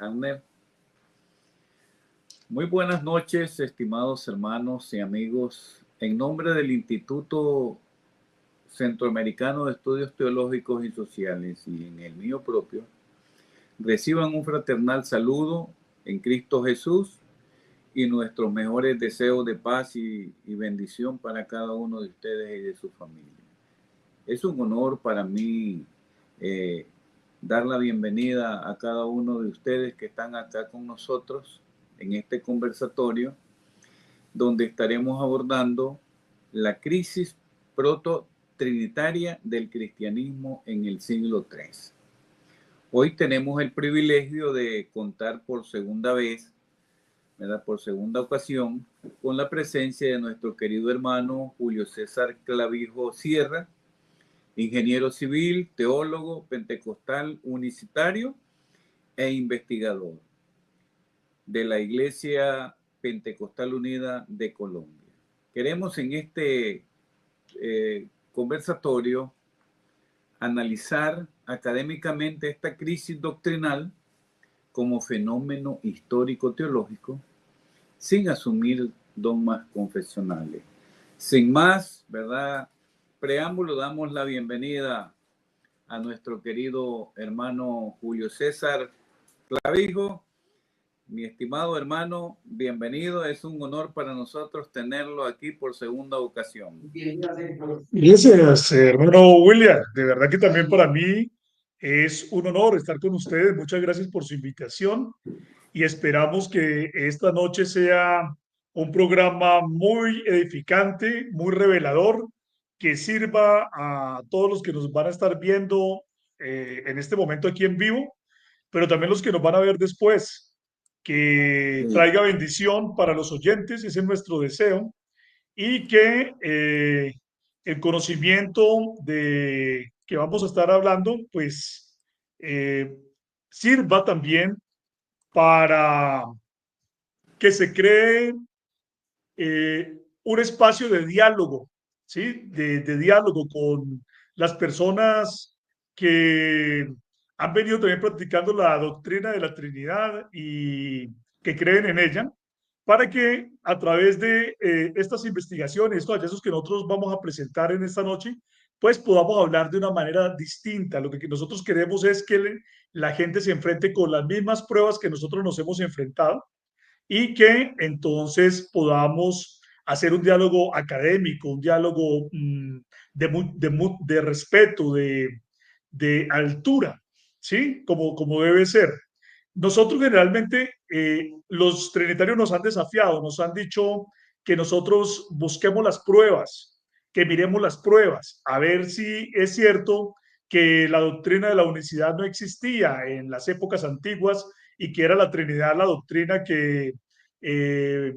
Abner. Muy buenas noches, estimados hermanos y amigos. En nombre del Instituto Centroamericano de Estudios Teológicos y Sociales y en el mío propio, reciban un fraternal saludo en Cristo Jesús y nuestros mejores deseos de paz y bendición para cada uno de ustedes y de su familia. Es un honor para mí dar la bienvenida a cada uno de ustedes que están acá con nosotros en este conversatorio, donde estaremos abordando la crisis proto-trinitaria del cristianismo en el siglo III. Hoy tenemos el privilegio de contar por segunda vez, ¿verdad? Por segunda ocasión, con la presencia de nuestro querido hermano Julio César Clavijo Sierra, ingeniero civil, teólogo, pentecostal, unicitario e investigador de la Iglesia Pentecostal Unida de Colombia. Queremos en este conversatorio analizar académicamente esta crisis doctrinal como fenómeno histórico-teológico sin asumir dogmas confesionales. Sin más, ¿verdad? Preámbulo, damos la bienvenida a nuestro querido hermano Julio César Clavijo. Mi estimado hermano, bienvenido. Es un honor para nosotros tenerlo aquí por segunda ocasión. Gracias, hermano William. De verdad que también para mí es un honor estar con ustedes. Muchas gracias por su invitación y esperamos que esta noche sea un programa muy edificante, muy revelador, que sirva a todos los que nos van a estar viendo en este momento aquí en vivo, pero también los que nos van a ver después, que traiga bendición para los oyentes, ese es nuestro deseo, y que el conocimiento de que vamos a estar hablando, pues sirva también para que se cree un espacio de diálogo, ¿sí? De diálogo con las personas que han venido también practicando la doctrina de la Trinidad y que creen en ella, para que a través de estas investigaciones, estos hallazgos que nosotros vamos a presentar en esta noche, pues podamos hablar de una manera distinta. Lo que nosotros queremos es que la gente se enfrente con las mismas pruebas que nosotros nos hemos enfrentado y que entonces podamos hacer un diálogo académico, un diálogo de respeto, de altura, ¿sí? Como debe ser. Nosotros generalmente, los trinitarios nos han desafiado, nos han dicho que nosotros busquemos las pruebas, que miremos las pruebas, a ver si es cierto que la doctrina de la unicidad no existía en las épocas antiguas y que era la Trinidad eh,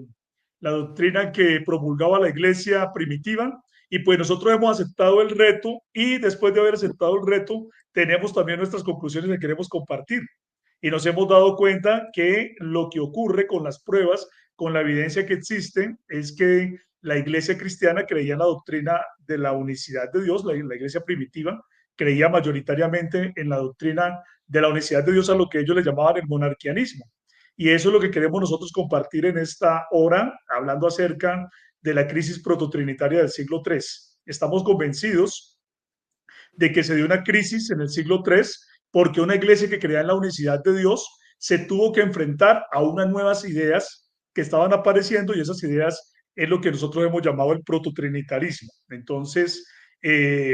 la doctrina que promulgaba la iglesia primitiva. Y pues nosotros hemos aceptado el reto y después de haber aceptado el reto, tenemos también nuestras conclusiones que queremos compartir. Y nos hemos dado cuenta que lo que ocurre con las pruebas, con la evidencia que existe, es que la iglesia cristiana creía en la doctrina de la unicidad de Dios, la iglesia primitiva creía mayoritariamente en la doctrina de la unicidad de Dios, a lo que ellos le llamaban el monarquianismo. Y eso es lo que queremos nosotros compartir en esta hora, hablando acerca de la crisis prototrinitaria del siglo III. Estamos convencidos de que se dio una crisis en el siglo III porque una iglesia que creía en la unicidad de Dios se tuvo que enfrentar a unas nuevas ideas que estaban apareciendo, y esas ideas es lo que nosotros hemos llamado el prototrinitarismo. Entonces,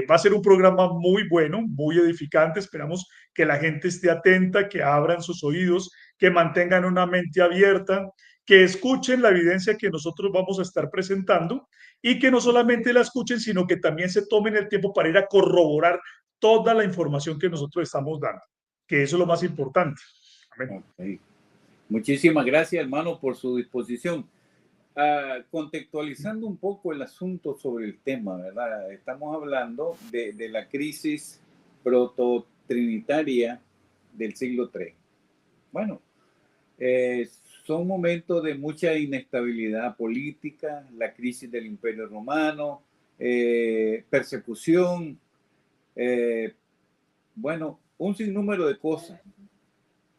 va a ser un programa muy bueno, muy edificante. Esperamos que la gente esté atenta, que abran sus oídos, que mantengan una mente abierta, que escuchen la evidencia que nosotros vamos a estar presentando y que no solamente la escuchen, sino que también se tomen el tiempo para ir a corroborar toda la información que nosotros estamos dando, que eso es lo más importante. Amén. Okay. Muchísimas gracias, hermano, por su disposición. Contextualizando un poco el asunto sobre el tema, ¿verdad? Estamos hablando de la crisis prototrinitaria del siglo III. Bueno, son momentos de mucha inestabilidad política, la crisis del Imperio Romano, persecución, bueno, un sinnúmero de cosas.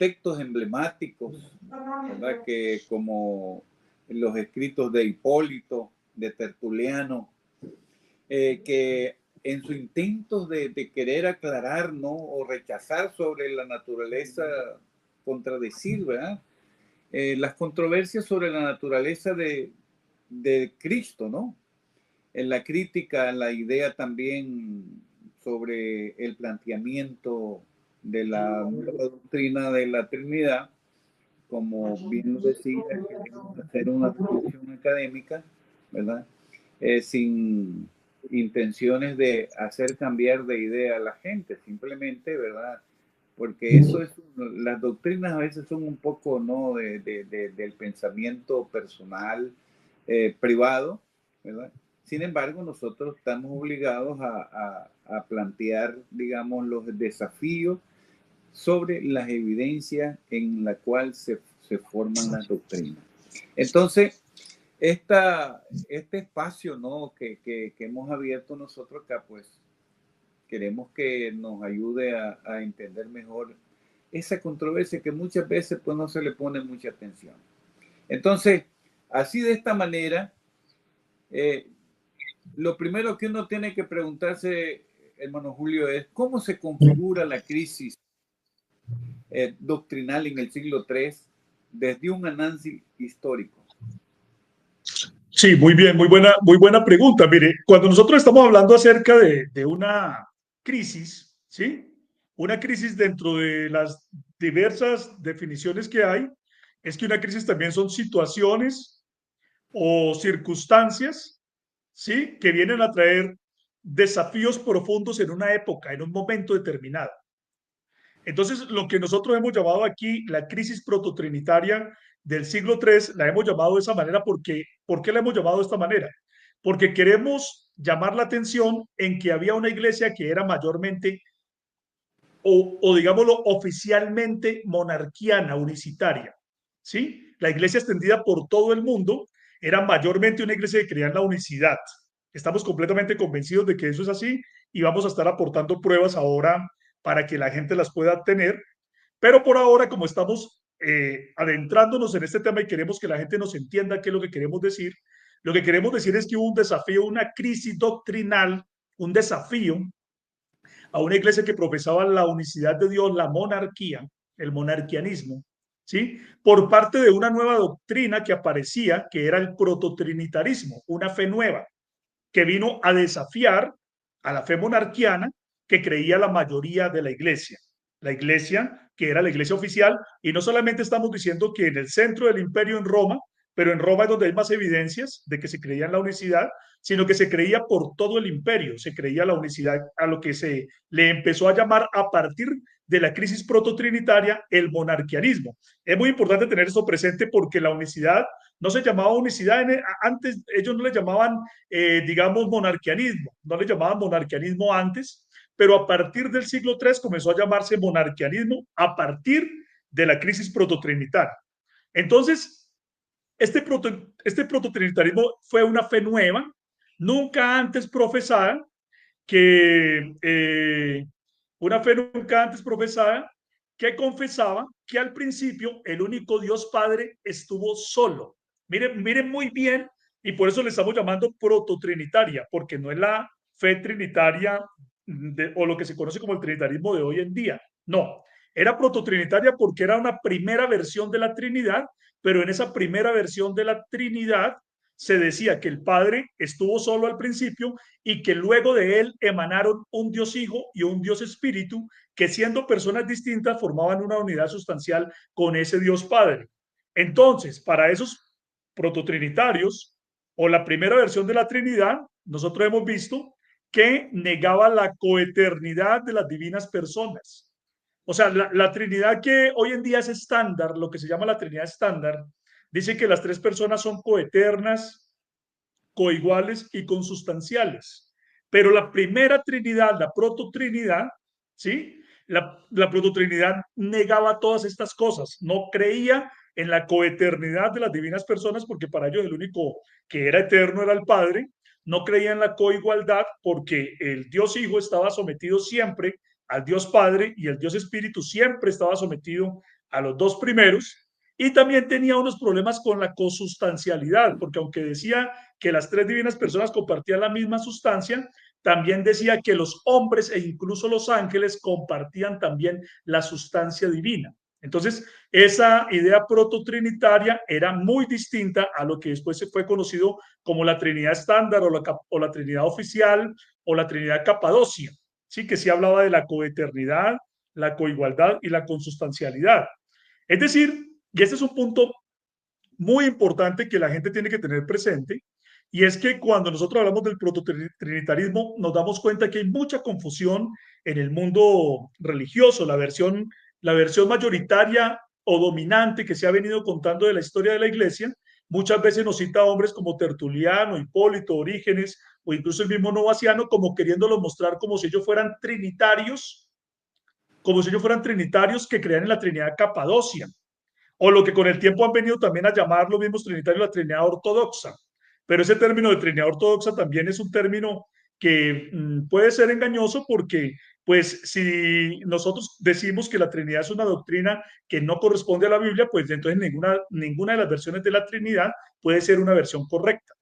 textos emblemáticos, ¿verdad? Que como los escritos de Hipólito, de Tertuliano, que en su intento de querer aclarar, ¿no? O rechazar sobre la naturaleza, contradecir, ¿verdad? Las controversias sobre la naturaleza de Cristo, ¿no? En la crítica, la idea también sobre el planteamiento de la doctrina de la Trinidad, como bien lo decía, queremos hacer una reflexión académica, ¿verdad? Sin intenciones de hacer cambiar de idea a la gente, simplemente, ¿verdad? Porque eso es, las doctrinas a veces son un poco, ¿no? Del pensamiento personal, privado, ¿verdad? Sin embargo, nosotros estamos obligados a plantear, digamos, los desafíos sobre las evidencias en la cual se forman las doctrinas. Entonces, este espacio, ¿no? que hemos abierto nosotros acá, pues queremos que nos ayude a entender mejor esa controversia que muchas veces pues no se le pone mucha atención. Entonces, así de esta manera, lo primero que uno tiene que preguntarse, hermano Julio, es cómo se configura la crisis doctrinal en el siglo III desde un análisis histórico. Sí, muy bien, muy buena pregunta. Mire, cuando nosotros estamos hablando acerca de una crisis, ¿sí? Una crisis dentro de las diversas definiciones que hay, es que una crisis también son situaciones o circunstancias, ¿sí? Que vienen a traer desafíos profundos en una época, en un momento determinado. Entonces, lo que nosotros hemos llamado aquí la crisis prototrinitaria del siglo III, la hemos llamado de esa manera porque, ¿por qué la hemos llamado de esta manera? Porque queremos llamar la atención en que había una iglesia que era mayormente, o digámoslo, oficialmente monarquiana, unicitaria, ¿sí? La iglesia extendida por todo el mundo era mayormente una iglesia que creía en la unicidad. Estamos completamente convencidos de que eso es así y vamos a estar aportando pruebas ahora para que la gente las pueda tener. Pero por ahora, como estamos adentrándonos en este tema y queremos que la gente nos entienda qué es lo que queremos decir, lo que queremos decir es que hubo un desafío, una crisis doctrinal, un desafío a una iglesia que profesaba la unicidad de Dios, la monarquía, el monarquianismo, ¿sí? Por parte de una nueva doctrina que aparecía, que era el prototrinitarismo, una fe nueva, que vino a desafiar a la fe monarquiana que creía la mayoría de la iglesia que era la iglesia oficial, y no solamente estamos diciendo que en el centro del imperio en Roma, pero en Roma es donde hay más evidencias de que se creía en la unicidad, sino que se creía por todo el imperio, se creía la unicidad, a lo que se le empezó a llamar a partir de la crisis prototrinitaria el monarquianismo. Es muy importante tener eso presente porque la unicidad no se llamaba unicidad, antes ellos no le llamaban, digamos, monarquianismo, no le llamaban monarquianismo antes, pero a partir del siglo III comenzó a llamarse monarquianismo a partir de la crisis prototrinitaria. Entonces, este prototrinitarismo fue una fe nueva, nunca antes profesada, una fe nunca antes profesada, que confesaba que al principio el único Dios Padre estuvo solo. Miren muy bien, y por eso le estamos llamando prototrinitaria, porque no es la fe trinitaria o lo que se conoce como el trinitarismo de hoy en día. No, era prototrinitaria porque era una primera versión de la Trinidad, pero en esa primera versión de la Trinidad se decía que el Padre estuvo solo al principio y que luego de él emanaron un Dios Hijo y un Dios Espíritu, que siendo personas distintas formaban una unidad sustancial con ese Dios Padre. Entonces, para esos prototrinitarios o la primera versión de la Trinidad, nosotros hemos visto que negaba la coeternidad de las divinas personas. O sea, la Trinidad que hoy en día es estándar, lo que se llama la Trinidad estándar, dice que las tres personas son coeternas, coiguales y consustanciales. Pero la primera Trinidad, la prototrinidad, ¿sí? La prototrinidad negaba todas estas cosas, no creía en la coeternidad de las divinas personas porque para ellos el único que era eterno era el Padre, no creía en la coigualdad porque el Dios Hijo estaba sometido siempre al Dios Padre y el Dios Espíritu siempre estaba sometido a los dos primeros, y también tenía unos problemas con la consustancialidad, porque aunque decía que las tres divinas personas compartían la misma sustancia, también decía que los hombres e incluso los ángeles compartían también la sustancia divina. Entonces, esa idea prototrinitaria era muy distinta a lo que después se fue conocido como la Trinidad estándar o la Trinidad oficial o la Trinidad capadocia, ¿sí? Que sí hablaba de la coeternidad, la coigualdad y la consustancialidad. Es decir, y este es un punto muy importante que la gente tiene que tener presente, y es que cuando nosotros hablamos del prototrinitarismo nos damos cuenta que hay mucha confusión en el mundo religioso. La versión mayoritaria o dominante que se ha venido contando de la historia de la iglesia muchas veces nos cita a hombres como Tertuliano, Hipólito, Orígenes o incluso el mismo Novaciano como queriéndolo mostrar como si ellos fueran trinitarios que crean en la Trinidad Capadocia, o lo que con el tiempo han venido también a llamar los mismos trinitarios la Trinidad Ortodoxa. Pero ese término de Trinidad Ortodoxa también es un término que puede ser engañoso porque, pues, si nosotros decimos que la Trinidad es una doctrina que no corresponde a la Biblia, pues entonces ninguna de las versiones de la Trinidad puede ser una versión correcta.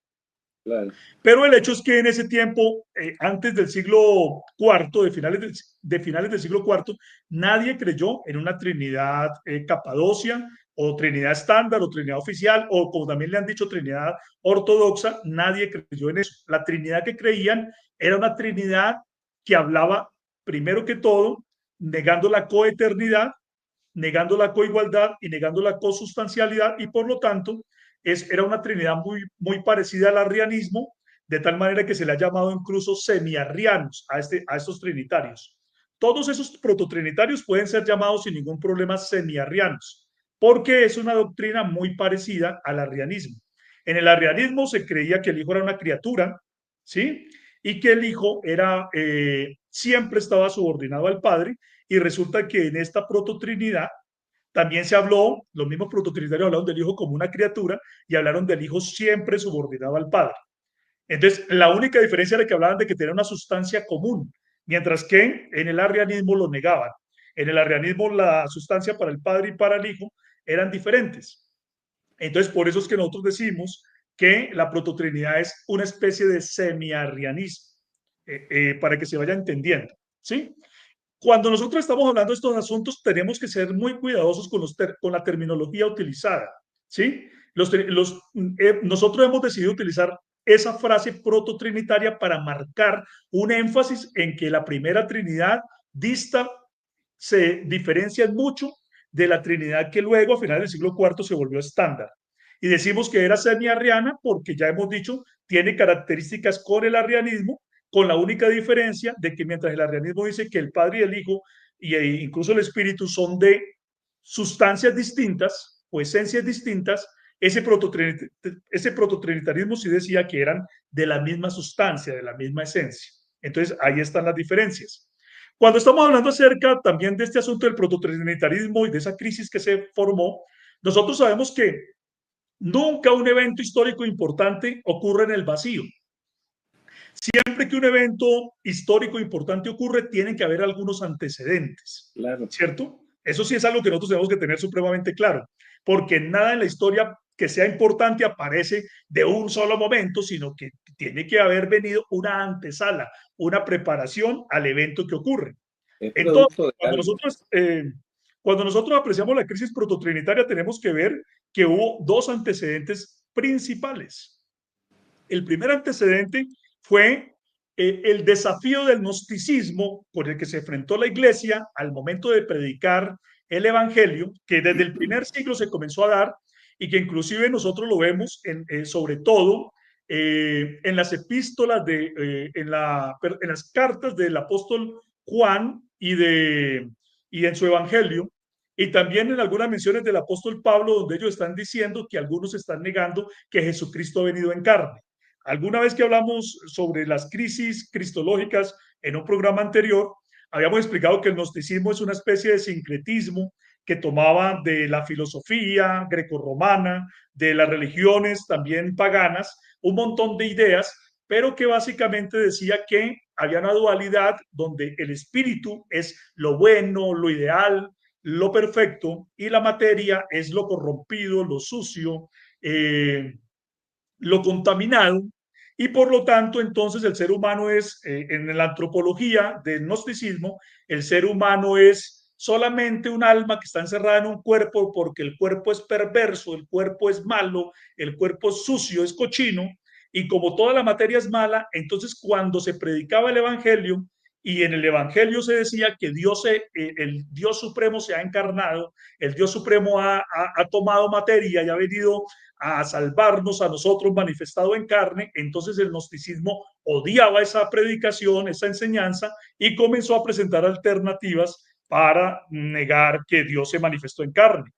Claro. Pero el hecho es que en ese tiempo, antes del siglo IV, de finales del siglo IV, nadie creyó en una Trinidad Capadocia o Trinidad estándar o Trinidad oficial o como también le han dicho Trinidad ortodoxa, nadie creyó en eso. La Trinidad que creían era una Trinidad que hablaba primero que todo negando la coeternidad, negando la coigualdad y negando la consustancialidad y por lo tanto era una trinidad muy parecida al arrianismo, de tal manera que se le ha llamado incluso semiarrianos a estos trinitarios. Todos esos prototrinitarios pueden ser llamados sin ningún problema semiarrianos, porque es una doctrina muy parecida al arrianismo. En el arrianismo se creía que el hijo era una criatura, ¿sí? Y que el hijo siempre estaba subordinado al padre, y resulta que en esta prototrinidad también se habló, los mismos prototrinitarios hablaron del hijo como una criatura y hablaron del hijo siempre subordinado al padre. Entonces, la única diferencia era que hablaban de que tenía una sustancia común, mientras que en el arrianismo lo negaban. En el arrianismo la sustancia para el padre y para el hijo eran diferentes. Entonces, por eso es que nosotros decimos que la prototrinidad es una especie de semiarrianismo, para que se vaya entendiendo, ¿sí? Cuando nosotros estamos hablando de estos asuntos, tenemos que ser muy cuidadosos con la terminología utilizada, ¿sí? Nosotros hemos decidido utilizar esa frase prototrinitaria para marcar un énfasis en que la primera Trinidad se diferencia mucho de la Trinidad que luego, a finales del siglo IV, se volvió estándar. Y decimos que era semi-arriana porque ya hemos dicho, tiene características con el arrianismo, con la única diferencia de que mientras el arrianismo dice que el Padre y el Hijo e incluso el Espíritu son de sustancias distintas o esencias distintas, ese prototrinitarismo sí decía que eran de la misma sustancia, de la misma esencia. Entonces ahí están las diferencias. Cuando estamos hablando acerca también de este asunto del prototrinitarismo y de esa crisis que se formó, nosotros sabemos que nunca un evento histórico importante ocurre en el vacío. Siempre que un evento histórico importante ocurre, tienen que haber algunos antecedentes, Claro. ¿cierto? Eso sí es algo que nosotros tenemos que tener supremamente claro, porque nada en la historia que sea importante aparece de un solo momento, sino que tiene que haber venido una antesala, una preparación al evento que ocurre. Es Entonces, producto de algo. cuando nosotros apreciamos la crisis prototrinitaria, tenemos que ver que hubo dos antecedentes principales. El primer antecedente fue el desafío del gnosticismo con el que se enfrentó la iglesia al momento de predicar el evangelio, que desde el primer siglo se comenzó a dar y que inclusive nosotros lo vemos sobre todo en las epístolas, en las cartas del apóstol Juan y en su evangelio, y también en algunas menciones del apóstol Pablo, donde ellos están diciendo que algunos están negando que Jesucristo ha venido en carne. Alguna vez que hablamos sobre las crisis cristológicas en un programa anterior, habíamos explicado que el gnosticismo es una especie de sincretismo que tomaba de la filosofía grecorromana, de las religiones también paganas, un montón de ideas, pero que básicamente decía que había una dualidad donde el espíritu es lo bueno, lo ideal, lo perfecto y la materia es lo corrompido, lo sucio, lo contaminado, y por lo tanto entonces el ser humano es, en la antropología del gnosticismo, el ser humano es solamente un alma que está encerrada en un cuerpo porque el cuerpo es perverso, el cuerpo es malo, el cuerpo es sucio, es cochino, y como toda la materia es mala, entonces cuando se predicaba el evangelio y en el evangelio se decía que Dios, el Dios supremo se ha encarnado, el Dios supremo ha tomado materia y ha venido a salvarnos a nosotros manifestado en carne, entonces el gnosticismo odiaba esa predicación, esa enseñanza, y comenzó a presentar alternativas para negar que Dios se manifestó en carne.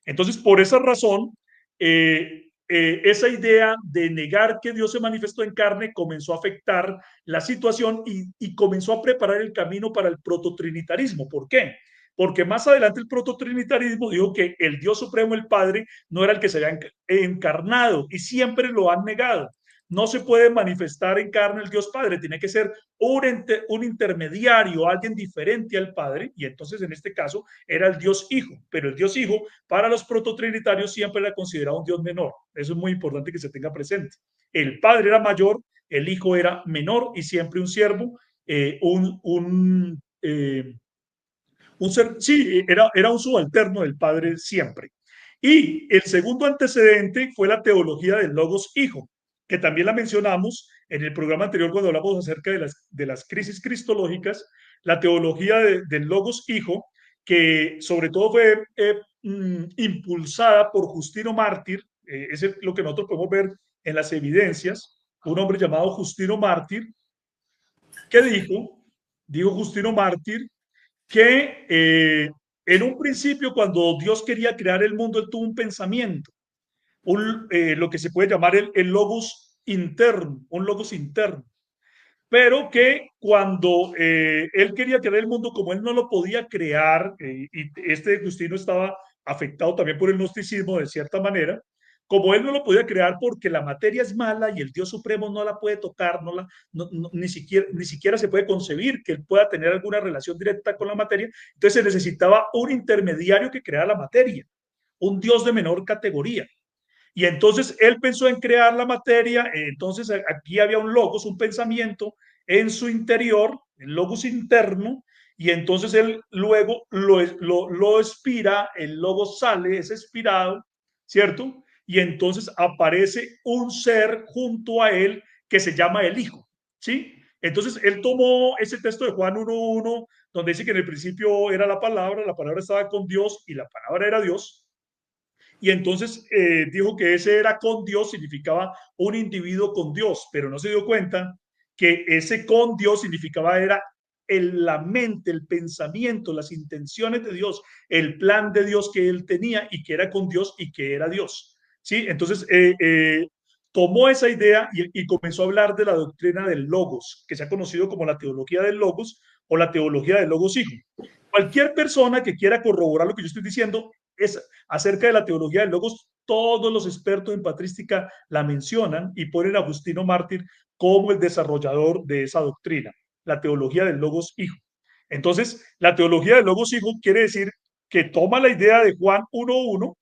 Entonces, por esa razón, esa idea de negar que Dios se manifestó en carne comenzó a afectar la situación y comenzó a preparar el camino para el prototrinitarismo. ¿Por qué? Porque más adelante el prototrinitarismo dijo que el Dios supremo, el Padre, no era el que se había encarnado, y siempre lo han negado. No se puede manifestar en carne el Dios Padre, tiene que ser un intermediario, alguien diferente al Padre, y entonces en este caso era el Dios Hijo, pero el Dios Hijo para los prototrinitarios siempre era considerado un Dios menor. Eso es muy importante que se tenga presente. El Padre era mayor, el Hijo era menor y siempre un siervo, un ser, sí, era un subalterno del Padre siempre. Y el segundo antecedente fue la teología del Logos Hijo, que también la mencionamos en el programa anterior cuando hablamos acerca de las crisis cristológicas, la teología del Logos Hijo, que sobre todo fue impulsada por Justino Mártir, es lo que nosotros podemos ver en las evidencias, un hombre llamado Justino Mártir, que dijo Justino Mártir, que en un principio, cuando Dios quería crear el mundo, él tuvo un pensamiento, lo que se puede llamar el logos interno, un logos interno, pero que cuando él quería crear el mundo, como él no lo podía crear, y este Justino estaba afectado también por el gnosticismo de cierta manera, como él no lo podía crear porque la materia es mala y el Dios Supremo no la puede tocar, ni siquiera se puede concebir que él pueda tener alguna relación directa con la materia, entonces se necesitaba un intermediario que creara la materia, un Dios de menor categoría. Y entonces él pensó en crear la materia, entonces aquí había un logos, un pensamiento en su interior, el logos interno, y entonces él luego lo expira, el logos sale, es expirado, ¿cierto? Y entonces aparece un ser junto a él que se llama el Hijo, ¿sí? Entonces él tomó ese texto de Juan 1:1, donde dice que en el principio era la palabra estaba con Dios y la palabra era Dios, y entonces dijo que ese era con Dios, significaba un individuo con Dios, pero no se dio cuenta que ese con Dios significaba era la mente, el pensamiento, las intenciones de Dios, el plan de Dios que él tenía y que era con Dios y que era Dios. ¿Sí? Entonces, tomó esa idea y comenzó a hablar de la doctrina del logos, que se ha conocido como la teología del logos o la teología del logos hijo. Cualquier persona que quiera corroborar lo que yo estoy diciendo es acerca de la teología del logos, todos los expertos en patrística la mencionan y ponen a Justino Mártir como el desarrollador de esa doctrina, la teología del logos hijo. Entonces, la teología del logos hijo quiere decir que toma la idea de Juan 1:1,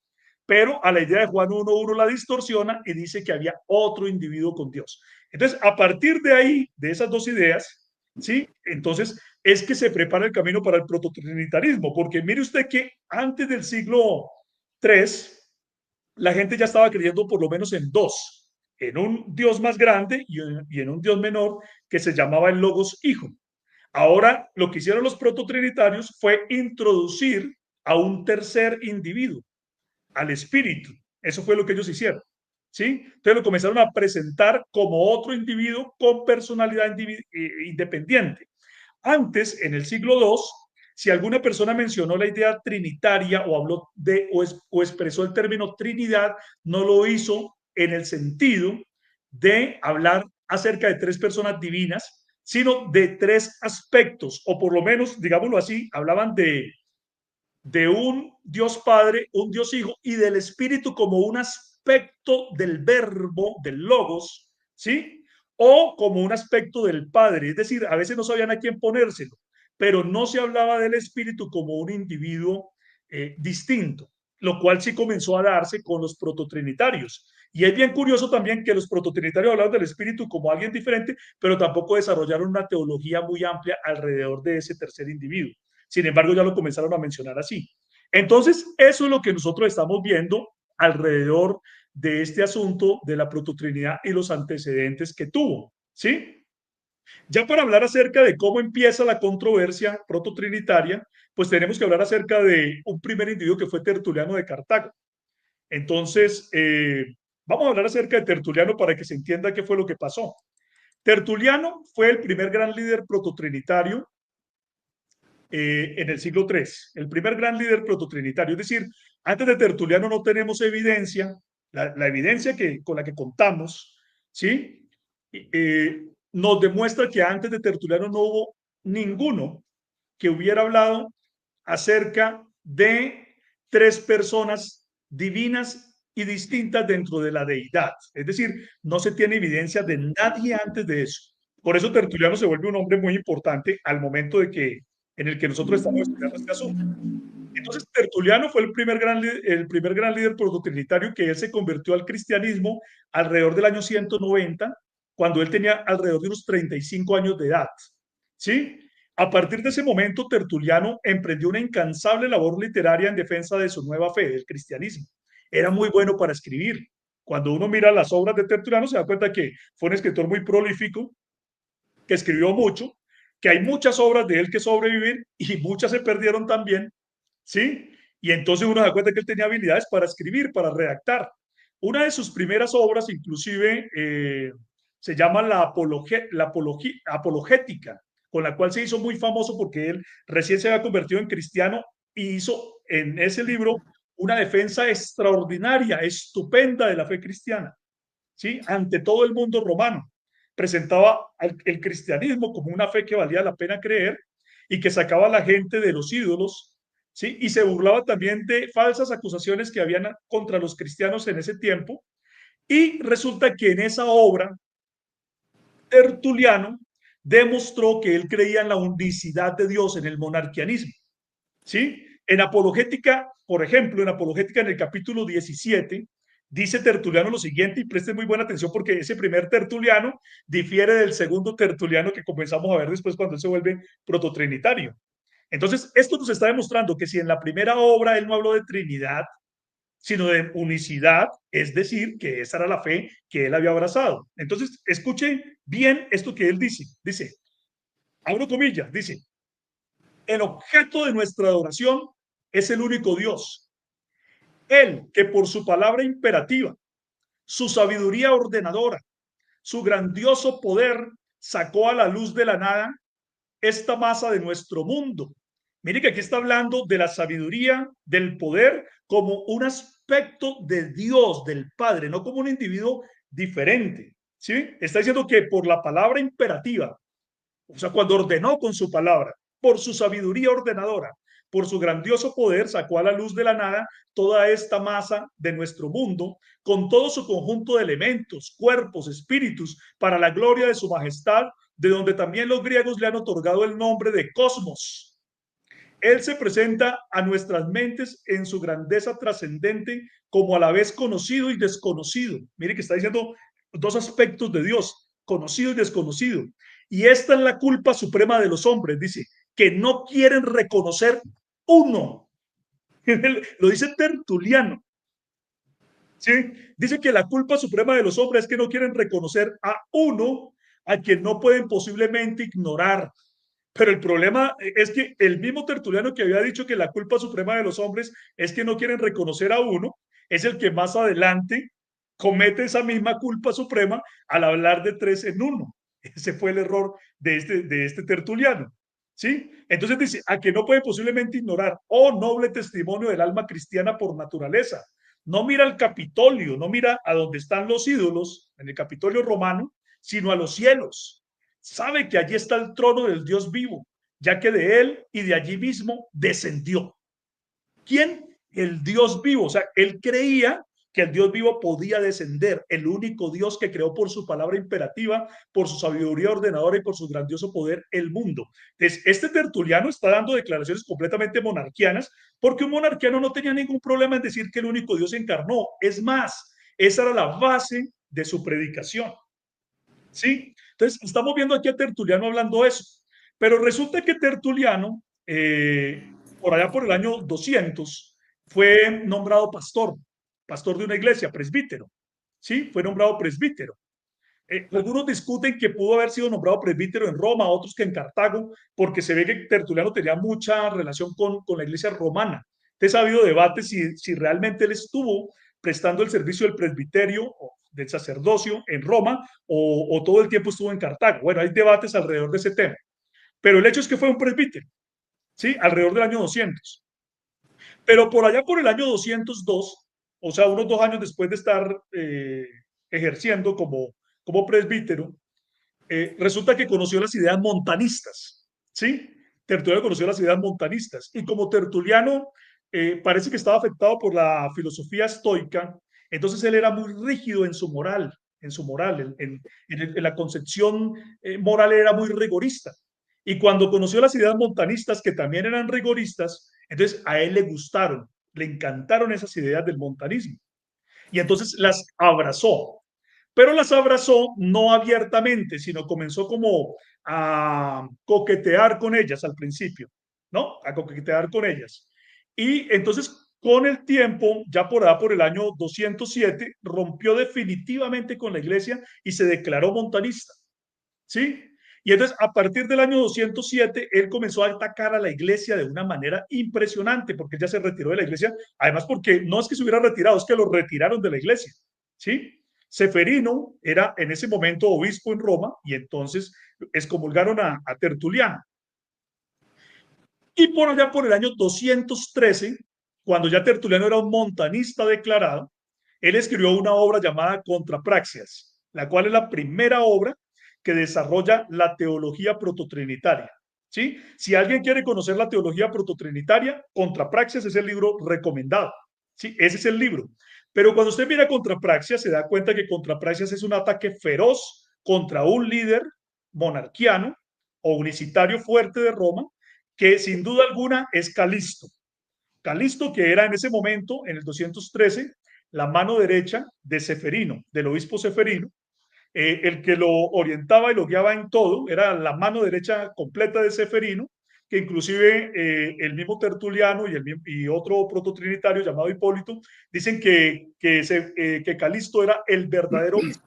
pero a la idea de Juan 1:1 la distorsiona y dice que había otro individuo con Dios. Entonces, a partir de ahí, de esas dos ideas, ¿sí? Entonces, es que se prepara el camino para el prototrinitarismo, porque mire usted que antes del siglo III, la gente ya estaba creyendo por lo menos en dos, en un Dios más grande y en un Dios menor que se llamaba el Logos Hijo. Ahora, lo que hicieron los prototrinitarios fue introducir a un tercer individuo, al Espíritu. Eso fue lo que ellos hicieron. ¿Sí? Entonces lo comenzaron a presentar como otro individuo con personalidad independiente. Antes, en el siglo II, si alguna persona mencionó la idea trinitaria o habló de o expresó el término Trinidad, no lo hizo en el sentido de hablar acerca de tres personas divinas, sino de tres aspectos, o por lo menos, digámoslo así, hablaban de un Dios Padre, un Dios Hijo y del Espíritu como un aspecto del verbo, del logos, ¿sí? O como un aspecto del Padre. Es decir, a veces no sabían a quién ponérselo, pero no se hablaba del Espíritu como un individuo distinto, lo cual sí comenzó a darse con los prototrinitarios. Y es bien curioso también que los prototrinitarios hablaban del espíritu como alguien diferente, pero tampoco desarrollaron una teología muy amplia alrededor de ese tercer individuo. Sin embargo, ya lo comenzaron a mencionar así. Entonces, eso es lo que nosotros estamos viendo alrededor de este asunto de la prototrinidad y los antecedentes que tuvo, ¿sí? Ya para hablar acerca de cómo empieza la controversia prototrinitaria, pues tenemos que hablar acerca de un primer individuo que fue Tertuliano de Cartago. Entonces, vamos a hablar acerca de Tertuliano para que se entienda qué fue lo que pasó. Tertuliano fue el primer gran líder prototrinitario en el siglo III, el primer gran líder prototrinitario. Es decir, antes de Tertuliano no tenemos evidencia, la evidencia con la que contamos, ¿sí? Nos demuestra que antes de Tertuliano no hubo ninguno que hubiera hablado acerca de tres personas divinas y distintas dentro de la deidad. Es decir, no se tiene evidencia de nadie antes de eso. Por eso Tertuliano se vuelve un hombre muy importante al momento en el que nosotros estamos estudiando este asunto. Entonces, Tertuliano fue el primer gran líder prototrinitario que él se convirtió al cristianismo alrededor del año 190, cuando él tenía alrededor de unos 35 años de edad. ¿Sí? A partir de ese momento, Tertuliano emprendió una incansable labor literaria en defensa de su nueva fe, del cristianismo. Era muy bueno para escribir. Cuando uno mira las obras de Tertuliano, se da cuenta que fue un escritor muy prolífico, que escribió mucho, que hay muchas obras de él que sobreviven y muchas se perdieron también, ¿sí? Y entonces uno se da cuenta que él tenía habilidades para escribir, para redactar. Una de sus primeras obras, inclusive, se llama Apologética, con la cual se hizo muy famoso porque él recién se había convertido en cristiano y hizo en ese libro una defensa extraordinaria, estupenda de la fe cristiana, ¿sí? Ante todo el mundo romano. Presentaba el cristianismo como una fe que valía la pena creer y que sacaba a la gente de los ídolos, ¿sí? Y se burlaba también de falsas acusaciones que habían contra los cristianos en ese tiempo. Y resulta que en esa obra, Tertuliano demostró que él creía en la unicidad de Dios, en el monarquianismo, ¿sí? En Apologética, por ejemplo, en Apologética en el capítulo 17, dice Tertuliano lo siguiente, y presten muy buena atención porque ese primer Tertuliano difiere del segundo Tertuliano que comenzamos a ver después cuando él se vuelve prototrinitario. Entonces, esto nos está demostrando que si en la primera obra él no habló de Trinidad, sino de unicidad, es decir, que esa era la fe que él había abrazado. Entonces, escuchen bien esto que él dice. Dice, abro comillas, dice, el objeto de nuestra adoración es el único Dios. Él que por su palabra imperativa, su sabiduría ordenadora, su grandioso poder sacó a la luz de la nada esta masa de nuestro mundo. Mire que aquí está hablando de la sabiduría, del poder, como un aspecto de Dios, del Padre, no como un individuo diferente. ¿Sí? Está diciendo que por la palabra imperativa, o sea, cuando ordenó con su palabra, por su sabiduría ordenadora, por su grandioso poder, sacó a la luz de la nada toda esta masa de nuestro mundo, con todo su conjunto de elementos, cuerpos, espíritus, para la gloria de su majestad, de donde también los griegos le han otorgado el nombre de cosmos. Él se presenta a nuestras mentes en su grandeza trascendente como a la vez conocido y desconocido. Mire que está diciendo dos aspectos de Dios, conocido y desconocido. Y esta es la culpa suprema de los hombres, dice, que no quieren reconocer uno. Lo dice Tertuliano. ¿Sí? Dice que la culpa suprema de los hombres es que no quieren reconocer a uno a quien no pueden posiblemente ignorar. Pero el problema es que el mismo Tertuliano que había dicho que la culpa suprema de los hombres es que no quieren reconocer a uno, es el que más adelante comete esa misma culpa suprema al hablar de tres en uno. Ese fue el error de este Tertuliano. ¿Sí? Entonces dice, a que no puede posiblemente ignorar, oh noble testimonio del alma cristiana por naturaleza. No mira al Capitolio, no mira a donde están los ídolos, en el Capitolio romano, sino a los cielos. Sabe que allí está el trono del Dios vivo, ya que de él y de allí mismo descendió. ¿Quién? El Dios vivo. O sea, él creía que el Dios vivo podía descender, el único Dios que creó por su palabra imperativa, por su sabiduría ordenadora y por su grandioso poder el mundo. Entonces, este Tertuliano está dando declaraciones completamente monarquianas, porque un monarquiano no tenía ningún problema en decir que el único Dios se encarnó. Es más, esa era la base de su predicación. ¿Sí? Entonces, estamos viendo aquí a Tertuliano hablando eso. Pero resulta que Tertuliano, por allá por el año 200, fue nombrado pastor de una iglesia, presbítero. ¿Sí? Fue nombrado presbítero. Algunos discuten que pudo haber sido nombrado presbítero en Roma, otros que en Cartago, porque se ve que Tertuliano tenía mucha relación con la iglesia romana. Entonces ha habido debates si realmente él estuvo prestando el servicio del presbiterio o del sacerdocio en Roma o todo el tiempo estuvo en Cartago. Bueno, hay debates alrededor de ese tema, pero el hecho es que fue un presbítero, ¿sí? Alrededor del año 200. Pero por allá por el año 202, o sea, unos 2 años después de estar ejerciendo como presbítero, resulta que conoció las ideas montanistas, ¿sí? Tertuliano conoció las ideas montanistas y como Tertuliano parece que estaba afectado por la filosofía estoica, entonces él era muy rígido en la concepción moral era muy rigorista. Y cuando conoció las ideas montanistas, que también eran rigoristas, entonces a él le gustaron, le encantaron esas ideas del montanismo. Y entonces las abrazó, pero las abrazó no abiertamente, sino comenzó como a coquetear con ellas al principio, ¿no? A coquetear con ellas. Y entonces, con el tiempo, ya por el año 207, rompió definitivamente con la iglesia y se declaró montanista, ¿sí? Y entonces, a partir del año 207, él comenzó a atacar a la iglesia de una manera impresionante, porque él ya se retiró de la iglesia, además porque no es que se hubiera retirado, es que lo retiraron de la iglesia, ¿sí? Seferino era en ese momento obispo en Roma y entonces excomulgaron a Tertuliano. Y por allá por el año 213, cuando ya Tertuliano era un montanista declarado, él escribió una obra llamada Contrapraxias, la cual es la primera obra que desarrolla la teología prototrinitaria. ¿Sí? Si alguien quiere conocer la teología prototrinitaria, Contrapraxias es el libro recomendado. ¿Sí? Ese es el libro. Pero cuando usted mira Contrapraxias, se da cuenta que Contrapraxias es un ataque feroz contra un líder monarquiano o unicitario fuerte de Roma, que sin duda alguna es Calisto. Calisto, que era en ese momento, en el 213, la mano derecha de Seferino, del obispo Seferino, el que lo orientaba y lo guiaba en todo, era la mano derecha completa de Seferino, que inclusive el mismo Tertuliano y otro prototrinitario llamado Hipólito dicen que Calisto era el verdadero obispo,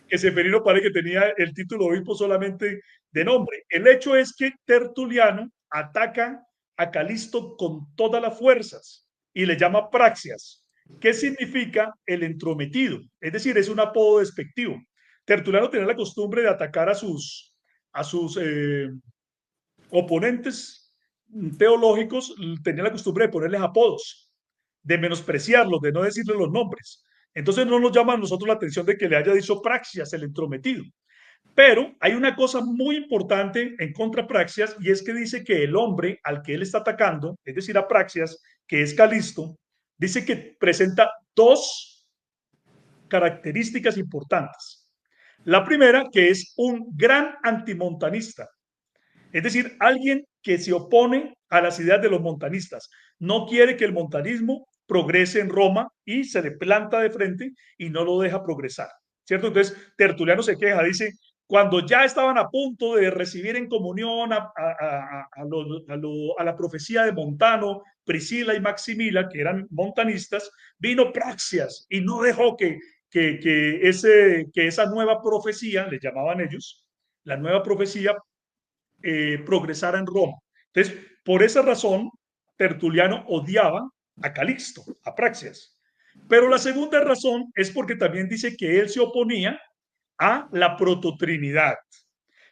que Seferino parece que tenía el título de obispo solamente de nombre. El hecho es que Tertuliano ataca a Calisto con todas las fuerzas y le llama Praxias, que significa el entrometido, es decir, es un apodo despectivo. Tertuliano tenía la costumbre de atacar a sus oponentes teológicos, tenía la costumbre de ponerles apodos, de menospreciarlos, de no decirles los nombres. Entonces no nos llama a nosotros la atención de que le haya dicho Praxias, el entrometido. Pero hay una cosa muy importante en contra Praxias y es que dice que el hombre al que él está atacando, es decir, a Praxias, que es Calisto, dice que presenta dos características importantes. La primera, que es un gran antimontanista, es decir, alguien que se opone a las ideas de los montanistas. No quiere que el montanismo progrese en Roma y se le planta de frente y no lo deja progresar, ¿cierto? Entonces, Tertuliano se queja, dice, cuando ya estaban a punto de recibir en comunión a la profecía de Montano, Priscila y Maximila, que eran montanistas, vino Praxias y no dejó que esa nueva profecía, le llamaban ellos, la nueva profecía progresara en Roma. Entonces, por esa razón, Tertuliano odiaba a Calixto, a Praxias. Pero la segunda razón es porque también dice que él se oponía a la prototrinidad.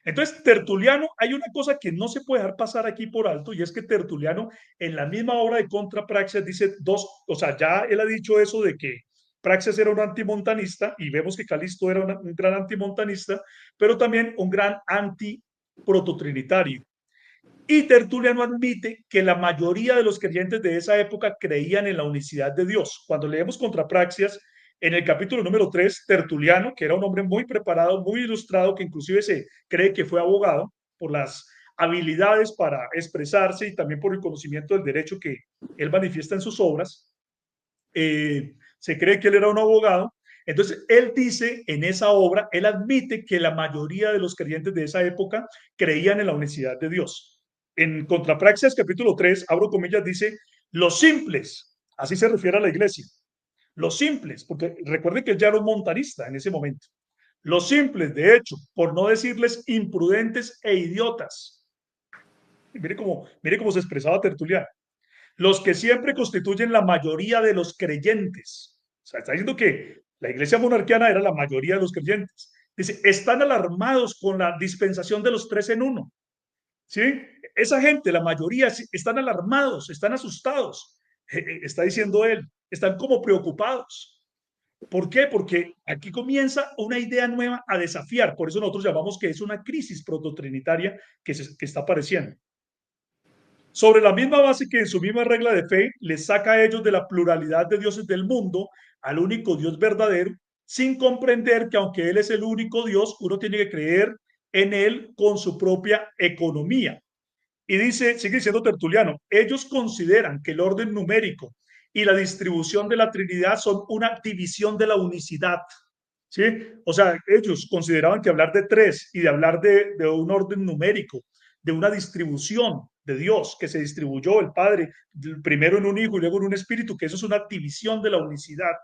Entonces, Tertuliano, hay una cosa que no se puede dejar pasar aquí por alto, y es que Tertuliano, en la misma obra de Contra Praxias, dice dos, o sea, ya él ha dicho eso de que Praxias era un antimontanista, y vemos que Calisto era un gran antimontanista, pero también un gran anti-prototrinitario. Y Tertuliano admite que la mayoría de los creyentes de esa época creían en la unicidad de Dios. Cuando leemos Contrapraxias, en el capítulo número 3, Tertuliano, que era un hombre muy preparado, muy ilustrado, que inclusive se cree que fue abogado por las habilidades para expresarse y también por el conocimiento del derecho que él manifiesta en sus obras, se cree que él era un abogado. Entonces, él dice en esa obra, él admite que la mayoría de los creyentes de esa época creían en la unicidad de Dios. En Contrapraxias, capítulo 3, abro comillas, dice, los simples, así se refiere a la iglesia, los simples, porque recuerden que él ya era un montanista en ese momento, los simples, de hecho, por no decirles imprudentes e idiotas. Mire cómo se expresaba Tertuliano, los que siempre constituyen la mayoría de los creyentes. O sea, está diciendo que la iglesia monarquiana era la mayoría de los creyentes. Dice, están alarmados con la dispensación de los tres en uno. ¿Sí? Esa gente, la mayoría, están alarmados, están asustados. Está diciendo él, están como preocupados. ¿Por qué? Porque aquí comienza una idea nueva a desafiar. Por eso nosotros llamamos que es una crisis prototrinitaria que está apareciendo. Sobre la misma base que en su misma regla de fe les saca a ellos de la pluralidad de dioses del mundo al único Dios verdadero, sin comprender que aunque Él es el único Dios, uno tiene que creer en Él con su propia economía. Y dice, sigue diciendo Tertuliano, ellos consideran que el orden numérico y la distribución de la Trinidad son una división de la unicidad. ¿Sí? O sea, ellos consideraban que hablar de tres y de hablar de un orden numérico, de una distribución de Dios que se distribuyó el Padre, primero en un Hijo y luego en un Espíritu, que eso es una división de la unicidad.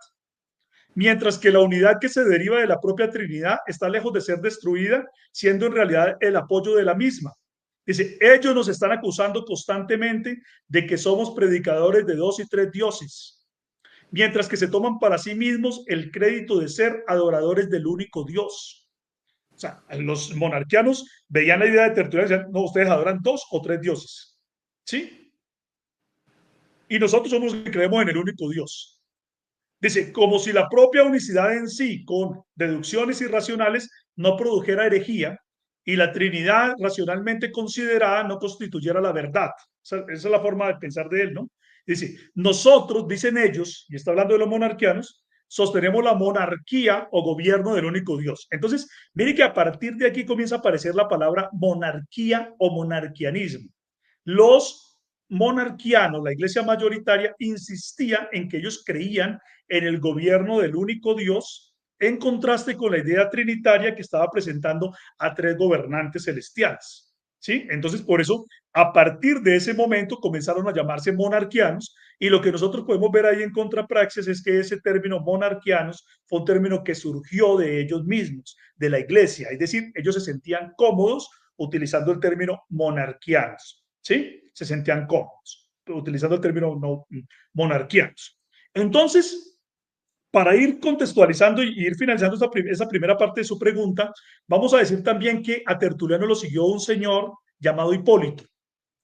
Mientras que la unidad que se deriva de la propia Trinidad está lejos de ser destruida, siendo en realidad el apoyo de la misma. Dice, ellos nos están acusando constantemente de que somos predicadores de dos y tres dioses, mientras que se toman para sí mismos el crédito de ser adoradores del único Dios. O sea, los monarquianos veían la idea de Tertuliano y decían, no, ustedes adoran dos o tres dioses. ¿Sí? Y nosotros somos los que creemos en el único Dios. Dice, como si la propia unicidad en sí, con deducciones irracionales, no produjera herejía y la Trinidad racionalmente considerada no constituyera la verdad. Esa es la forma de pensar de él, ¿no? Dice, nosotros, dicen ellos, y está hablando de los monarquianos, sostenemos la monarquía o gobierno del único Dios. Entonces, mire que a partir de aquí comienza a aparecer la palabra monarquía o monarquianismo. Los monarquianos, la iglesia mayoritaria, insistía en que ellos creían en el gobierno del único Dios, en contraste con la idea trinitaria que estaba presentando a tres gobernantes celestiales. ¿Sí? Entonces, por eso, a partir de ese momento comenzaron a llamarse monarquianos, y lo que nosotros podemos ver ahí en Contrapraxias es que ese término monarquianos fue un término que surgió de ellos mismos, de la iglesia, es decir, ellos se sentían cómodos utilizando el término monarquianos, ¿sí? Se sentían cómodos utilizando el término no, monarquianos. Entonces, para ir contextualizando y ir finalizando esa primera parte de su pregunta, vamos a decir también que a Tertuliano lo siguió un señor llamado Hipólito,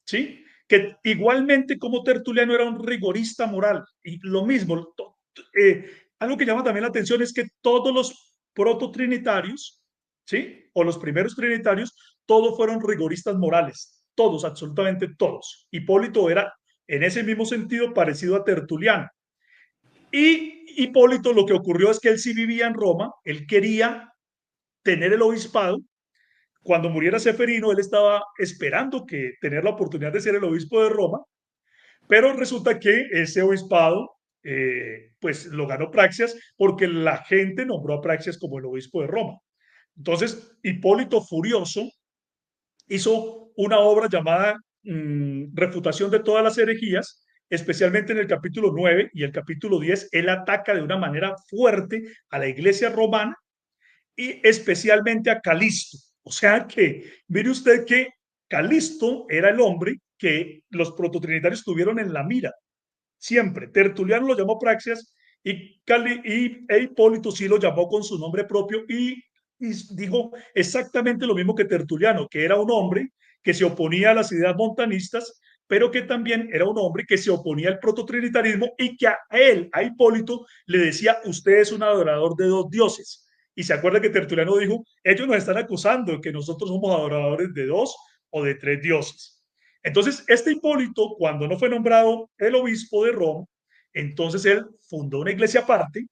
¿sí? Que igualmente como Tertuliano era un rigorista moral. Y lo mismo, algo que llama también la atención es que todos los prototrinitarios, ¿sí? O los primeros trinitarios, todos fueron rigoristas morales, todos, absolutamente todos. Hipólito era, en ese mismo sentido, parecido a Tertuliano. Y Hipólito, lo que ocurrió es que él sí vivía en Roma, él quería tener el obispado. Cuando muriera Seferino, él estaba esperando que tener la oportunidad de ser el obispo de Roma, pero resulta que ese obispado, pues lo ganó Praxias porque la gente nombró a Praxias como el obispo de Roma. Entonces, Hipólito, furioso, hizo una obra llamada Refutación de todas las herejías, especialmente en el capítulo 9 y el capítulo 10, él ataca de una manera fuerte a la iglesia romana y especialmente a Calisto. O sea que, mire usted que Calisto era el hombre que los prototrinitarios tuvieron en la mira, siempre. Tertuliano lo llamó Praxias e Hipólito sí lo llamó con su nombre propio y dijo exactamente lo mismo que Tertuliano, que era un hombre que se oponía a las ideas montanistas, pero que también era un hombre que se oponía al prototrinitarismo y que a él, a Hipólito, le decía, usted es un adorador de dos dioses. Y se acuerda que Tertuliano dijo, ellos nos están acusando de que nosotros somos adoradores de dos o de tres dioses. Entonces, este Hipólito, cuando no fue nombrado el obispo de Roma, entonces él fundó una iglesia aparte,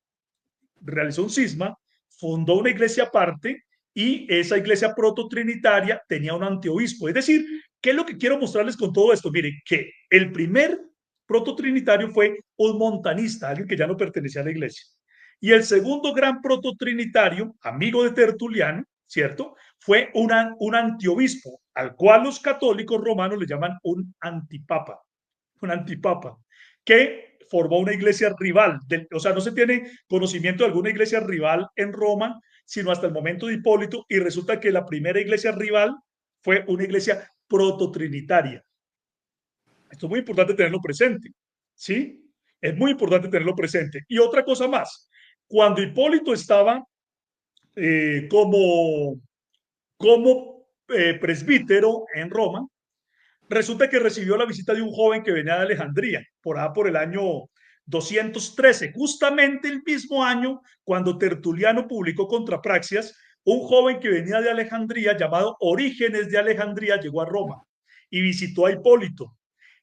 realizó un cisma, fundó una iglesia aparte y esa iglesia prototrinitaria tenía un antiobispo. Es decir, ¿qué es lo que quiero mostrarles con todo esto? Miren, que el primer prototrinitario fue un montanista, alguien que ya no pertenecía a la iglesia. Y el segundo gran prototrinitario, amigo de Tertuliano, ¿cierto? Fue un antiobispo, al cual los católicos romanos le llaman un antipapa, que formó una iglesia rival. O sea, no se tiene conocimiento de alguna iglesia rival en Roma, sino hasta el momento de Hipólito, y resulta que la primera iglesia rival fue una iglesia prototrinitaria. Esto es muy importante tenerlo presente, ¿sí? Es muy importante tenerlo presente. Y otra cosa más, cuando Hipólito estaba como presbítero en Roma, resulta que recibió la visita de un joven que venía de Alejandría, por el año 213, justamente el mismo año cuando Tertuliano publicó Contrapraxias. Un joven que venía de Alejandría, llamado Orígenes de Alejandría, llegó a Roma y visitó a Hipólito.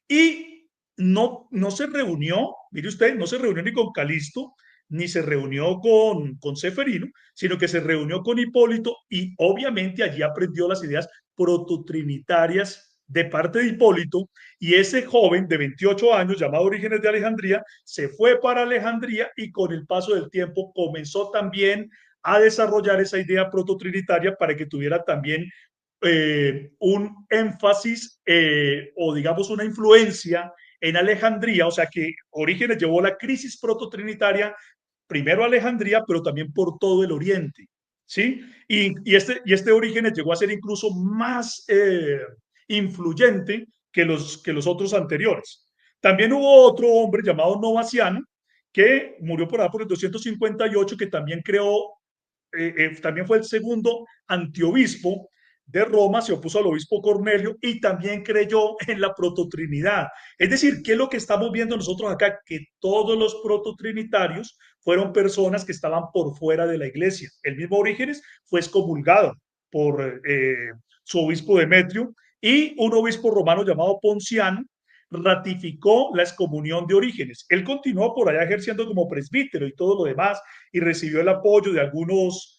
Y no se reunió, mire usted, no se reunió ni con Calisto, ni se reunió con Seferino, sino que se reunió con Hipólito y obviamente allí aprendió las ideas prototrinitarias de parte de Hipólito, y ese joven de 28 años, llamado Orígenes de Alejandría, se fue para Alejandría y con el paso del tiempo comenzó también a desarrollar esa idea prototrinitaria para que tuviera también un énfasis o digamos una influencia en Alejandría, o sea que Orígenes llevó la crisis prototrinitaria primero a Alejandría, pero también por todo el Oriente, ¿sí? Y este Orígenes llegó a ser incluso más influyente que los otros anteriores. También hubo otro hombre llamado Novaciano, que murió por el 258, que también creó, también fue el segundo antiobispo de Roma, se opuso al obispo Cornelio y también creyó en la prototrinidad. Es decir, ¿qué es lo que estamos viendo nosotros acá? Que todos los prototrinitarios fueron personas que estaban por fuera de la iglesia. El mismo Orígenes fue excomulgado por su obispo Demetrio, y un obispo romano llamado Ponciano ratificó la excomunión de Orígenes. Él continuó por allá ejerciendo como presbítero y todo lo demás, y recibió el apoyo de algunos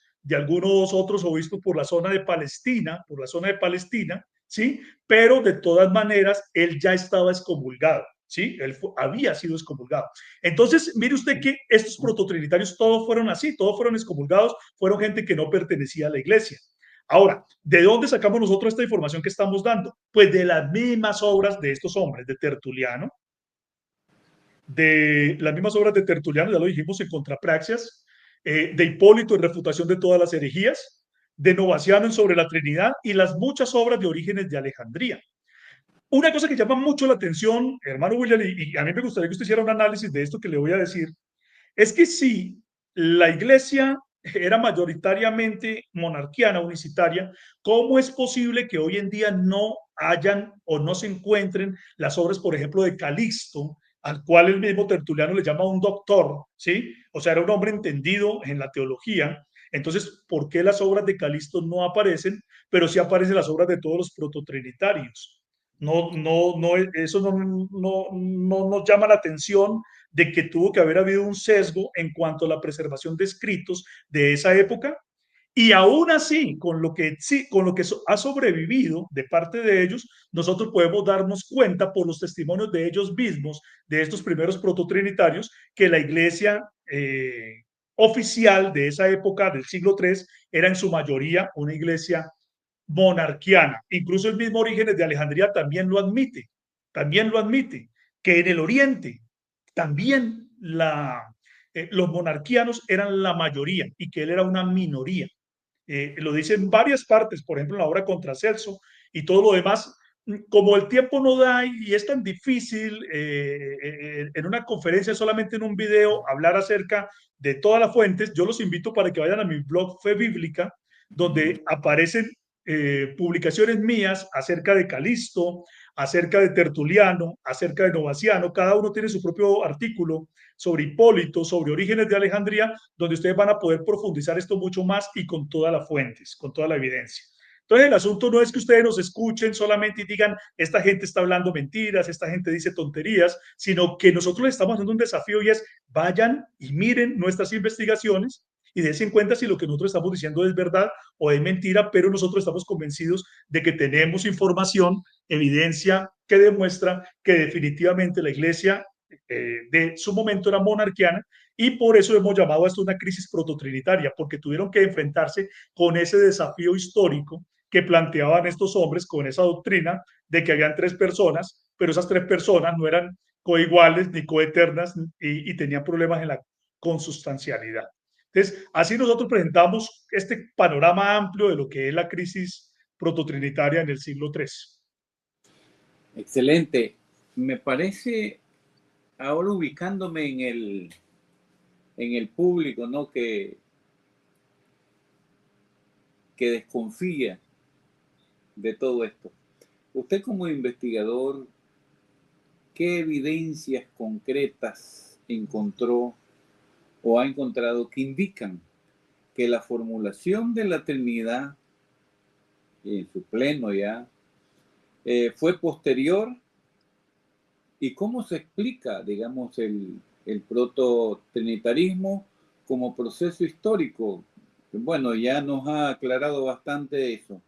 otros obispos por la zona de Palestina, ¿sí? Pero de todas maneras, él ya estaba excomulgado, ¿sí? Había sido excomulgado. Entonces, mire usted que estos prototrinitarios todos fueron así, todos fueron excomulgados, fueron gente que no pertenecía a la iglesia. Ahora, ¿de dónde sacamos nosotros esta información que estamos dando? Pues de las mismas obras de estos hombres, de Tertuliano, de las mismas obras de Tertuliano, ya lo dijimos en Contrapraxias, de Hipólito en refutación de todas las herejías, de Novaciano en sobre la Trinidad y las muchas obras de Orígenes de Alejandría. Una cosa que llama mucho la atención, hermano William, y a mí me gustaría que usted hiciera un análisis de esto que le voy a decir, es que si la iglesia era mayoritariamente monarquiana, unicitaria, ¿cómo es posible que hoy en día no hayan o no se encuentren las obras, por ejemplo, de Calixto, al cual el mismo Tertuliano le llama un doctor, ¿sí? O sea, era un hombre entendido en la teología. Entonces, ¿por qué las obras de Calixto no aparecen, pero sí aparecen las obras de todos los prototrinitarios? Eso no nos llama la atención de que tuvo que haber habido un sesgo en cuanto a la preservación de escritos de esa época, y aún así, con lo que ha sobrevivido de parte de ellos, nosotros podemos darnos cuenta por los testimonios de ellos mismos, de estos primeros prototrinitarios, que la iglesia oficial de esa época, del siglo III, era en su mayoría una iglesia monarquiana. Incluso el mismo Orígenes de Alejandría también lo admite, que en el Oriente también los monarquianos eran la mayoría y que él era una minoría. Lo dice en varias partes, por ejemplo, en la obra Contra Celso y todo lo demás. Como el tiempo no da y es tan difícil en una conferencia, solamente en un video, hablar acerca de todas las fuentes, yo los invito para que vayan a mi blog Fe Bíblica, donde aparecen publicaciones mías acerca de Calisto, acerca de Tertuliano, acerca de Novaciano. Cada uno tiene su propio artículo sobre Hipólito, sobre Orígenes de Alejandría, donde ustedes van a poder profundizar esto mucho más y con todas las fuentes, con toda la evidencia. Entonces el asunto no es que ustedes nos escuchen solamente y digan, esta gente está hablando mentiras, esta gente dice tonterías, sino que nosotros les estamos haciendo un desafío y es, vayan y miren nuestras investigaciones y dense cuenta si lo que nosotros estamos diciendo es verdad o es mentira, pero nosotros estamos convencidos de que tenemos información, evidencia que demuestra que definitivamente la iglesia de su momento era monarquiana y por eso hemos llamado a esto una crisis prototrinitaria, porque tuvieron que enfrentarse con ese desafío histórico que planteaban estos hombres con esa doctrina de que habían tres personas, pero esas tres personas no eran coiguales ni coeternas y tenían problemas en la consustancialidad. Entonces, así nosotros presentamos este panorama amplio de lo que es la crisis prototrinitaria en el siglo III. Excelente. Me parece, ahora ubicándome en el público, ¿no? Que desconfía de todo esto. Usted como investigador, ¿qué evidencias concretas encontró o ha encontrado que indican que la formulación de la Trinidad en su pleno ya fue posterior? ¿Y cómo se explica, digamos, el prototrinitarismo como proceso histórico? Bueno, ya nos ha aclarado bastante eso,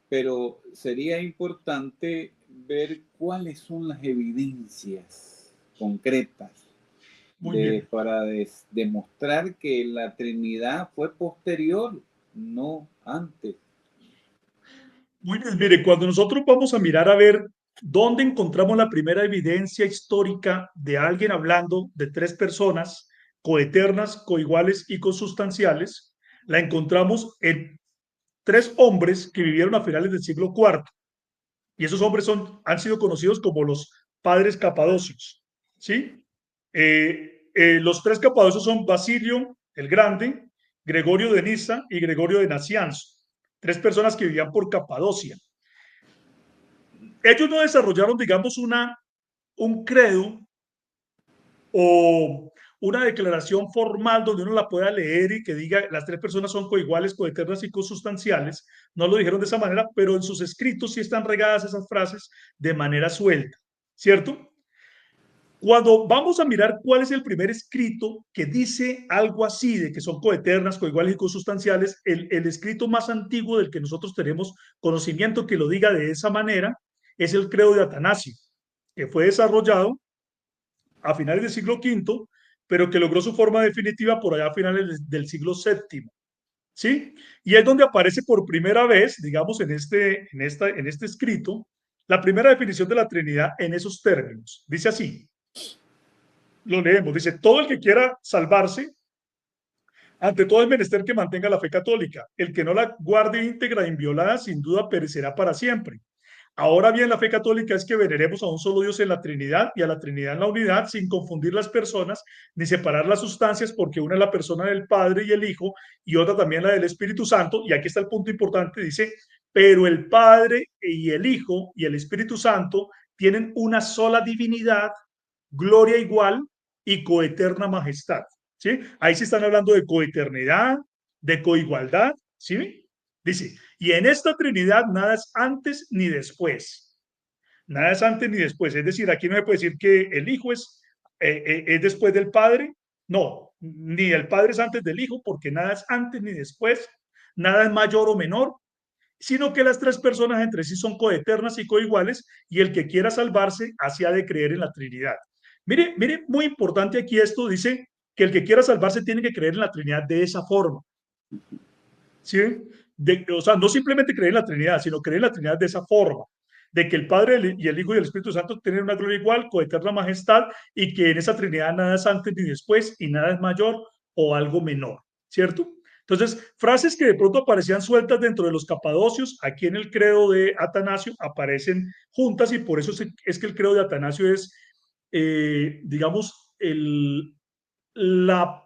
pero sería importante ver cuáles son las evidencias concretas Muy bien. para demostrar que la Trinidad fue posterior, no antes. Muy bien, mire, cuando nosotros vamos a mirar a ver dónde encontramos la primera evidencia histórica de alguien hablando de tres personas coeternas, coiguales y consustanciales, la encontramos en tres hombres que vivieron a finales del siglo IV. Y esos hombres han sido conocidos como los padres capadocios. ¿Sí? Los tres capadocios son Basilio el Grande, Gregorio de Niza y Gregorio de Nacianzo. Tres personas que vivían por Capadocia. Ellos no desarrollaron, digamos, un credo o una declaración formal donde uno la pueda leer y que diga las tres personas son coiguales, coeternas y consustanciales. No lo dijeron de esa manera, pero en sus escritos sí están regadas esas frases de manera suelta, ¿cierto? Cuando vamos a mirar cuál es el primer escrito que dice algo así, de que son coeternas, coiguales y consustanciales, el escrito más antiguo del que nosotros tenemos conocimiento que lo diga de esa manera es el credo de Atanasio, que fue desarrollado a finales del siglo V, pero que logró su forma definitiva por allá a finales del siglo VII. ¿Sí? Y es donde aparece por primera vez, digamos, en este escrito, la primera definición de la Trinidad en esos términos. Dice así, lo leemos, dice, todo el que quiera salvarse, ante todo es menester que mantenga la fe católica. El que no la guarde íntegra e inviolada, sin duda perecerá para siempre. Ahora bien, la fe católica es que veneremos a un solo Dios en la Trinidad y a la Trinidad en la unidad, sin confundir las personas ni separar las sustancias, porque una es la persona del Padre y el Hijo y otra también la del Espíritu Santo. Y aquí está el punto importante, dice, pero el Padre y el Hijo y el Espíritu Santo tienen una sola divinidad, gloria igual y coeterna majestad. ¿Sí? Ahí se están hablando de coeternidad, de coigualdad, ¿sí? Dice, y en esta Trinidad nada es antes ni después. Nada es antes ni después. Es decir, aquí no se puede decir que el Hijo es después del Padre. No, ni el Padre es antes del Hijo, porque nada es antes ni después. Nada es mayor o menor, sino que las tres personas entre sí son coeternas y coiguales, y el que quiera salvarse, así ha de creer en la Trinidad. Mire, mire, muy importante aquí esto, dice que el que quiera salvarse tiene que creer en la Trinidad de esa forma. ¿Sí? O sea, no simplemente creer en la Trinidad, sino creer en la Trinidad de esa forma, de que el Padre y el Hijo y el Espíritu Santo tienen una gloria igual, coeterna majestad, y que en esa Trinidad nada es antes ni después, y nada es mayor o algo menor, ¿cierto? Entonces, frases que de pronto aparecían sueltas dentro de los capadocios, aquí en el credo de Atanasio aparecen juntas, y por eso es que el credo de Atanasio es, digamos, la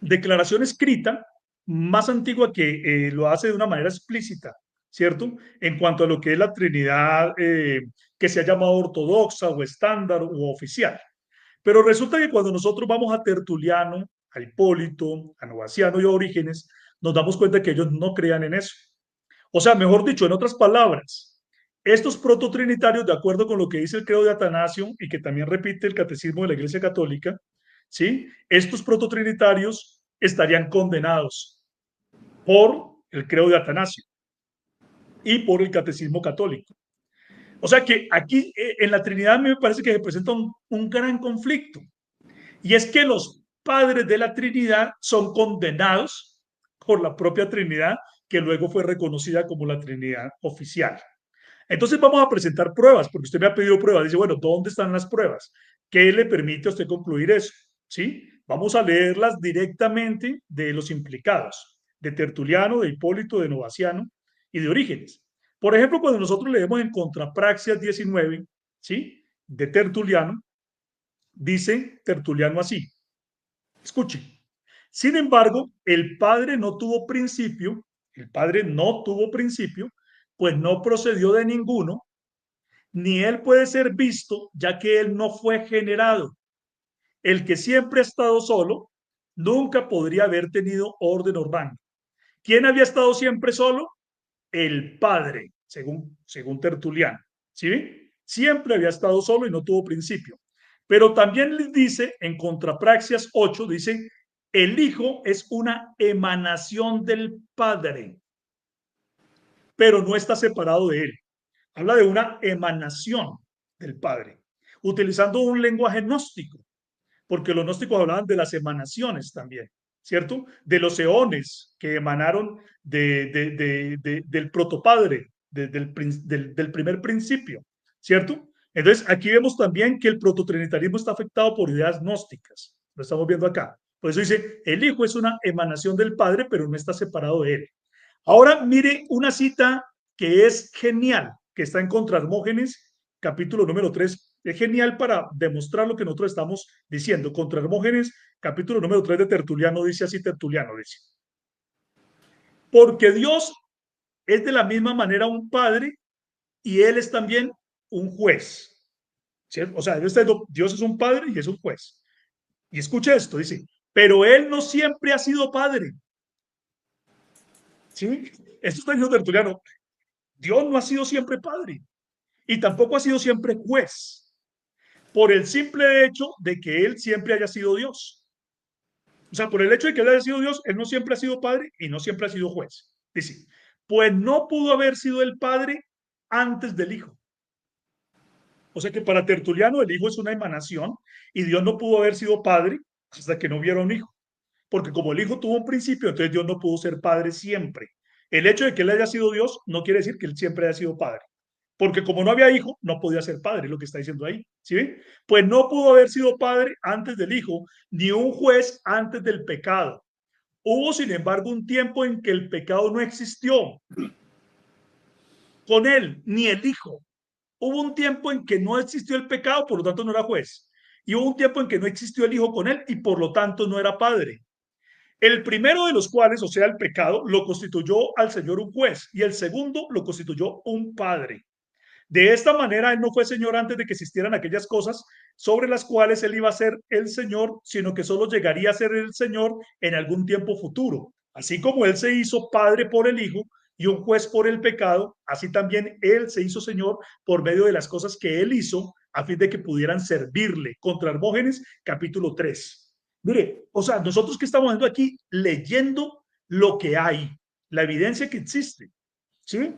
declaración escrita más antigua que lo hace de una manera explícita, ¿cierto? En cuanto a lo que es la Trinidad que se ha llamado ortodoxa o estándar o oficial. Pero resulta que cuando nosotros vamos a Tertuliano, a Hipólito, a Novaciano y a Orígenes, nos damos cuenta que ellos no creían en eso. O sea, mejor dicho, en otras palabras, estos prototrinitarios, de acuerdo con lo que dice el credo de Atanasio y que también repite el catecismo de la Iglesia Católica, ¿sí? Estos prototrinitarios estarían condenados por el credo de Atanasio y por el catecismo católico. O sea que aquí en la Trinidad me parece que se presenta un gran conflicto. Y es que los padres de la Trinidad son condenados por la propia Trinidad, que luego fue reconocida como la Trinidad oficial. Entonces vamos a presentar pruebas, porque usted me ha pedido pruebas. Dice, bueno, ¿dónde están las pruebas? ¿Qué le permite a usted concluir eso? ¿Sí? Vamos a leerlas directamente de los implicados, de Tertuliano, de Hipólito, de Novaciano y de Orígenes. Por ejemplo, cuando nosotros leemos en Contrapraxias 19, ¿sí? De Tertuliano, dice Tertuliano así. Escuchen. Sin embargo, el Padre no tuvo principio, pues no procedió de ninguno, ni él puede ser visto, ya que él no fue generado. El que siempre ha estado solo, nunca podría haber tenido orden o rango. ¿Quién había estado siempre solo? El Padre, según Tertuliano. ¿Sí? Siempre había estado solo y no tuvo principio. Pero también les dice, en Contrapraxias 8, dice, el Hijo es una emanación del Padre, pero no está separado de él. Habla de una emanación del Padre, utilizando un lenguaje gnóstico, porque los gnósticos hablaban de las emanaciones también, ¿cierto? De los eones que emanaron del protopadre, del primer principio, ¿cierto? Entonces, aquí vemos también que el prototrinitarismo está afectado por ideas gnósticas. Lo estamos viendo acá. Por eso dice, el Hijo es una emanación del Padre, pero no está separado de él. Ahora mire una cita que es genial, que está en Contrahermógenes, capítulo número 3. Es genial para demostrar lo que nosotros estamos diciendo. Contrahermógenes, capítulo número 3 de Tertuliano, dice así Tertuliano, dice. Porque Dios es de la misma manera un padre y Él es también un juez. ¿Cierto? O sea, Dios es un padre y es un juez. Y escucha esto, dice, pero Él no siempre ha sido padre. ¿Sí? Esto está diciendo Tertuliano. Dios no ha sido siempre padre y tampoco ha sido siempre juez, por el simple hecho de que Él siempre haya sido Dios. O sea, por el hecho de que Él haya sido Dios, Él no siempre ha sido padre y no siempre ha sido juez. Dice, pues no pudo haber sido el padre antes del Hijo. O sea que para Tertuliano el Hijo es una emanación y Dios no pudo haber sido padre hasta que no hubiera un Hijo. Porque como el Hijo tuvo un principio, entonces Dios no pudo ser padre siempre. El hecho de que Él haya sido Dios no quiere decir que Él siempre haya sido padre. Porque como no había hijo, no podía ser padre, es lo que está diciendo ahí. ¿Sí ven? Pues no pudo haber sido padre antes del Hijo, ni un juez antes del pecado. Hubo, sin embargo, un tiempo en que el pecado no existió con él, ni el Hijo. Hubo un tiempo en que no existió el pecado, por lo tanto no era juez. Y hubo un tiempo en que no existió el Hijo con él y por lo tanto no era padre. El primero de los cuales, o sea, el pecado, lo constituyó al Señor un juez y el segundo lo constituyó un padre. De esta manera, Él no fue Señor antes de que existieran aquellas cosas sobre las cuales Él iba a ser el Señor, sino que solo llegaría a ser el Señor en algún tiempo futuro. Así como Él se hizo Padre por el Hijo y un juez por el pecado, así también Él se hizo Señor por medio de las cosas que Él hizo a fin de que pudieran servirle. Contra Hermógenes, capítulo 3. Mire, o sea, nosotros que estamos viendo aquí leyendo lo que hay, la evidencia que existe, ¿sí?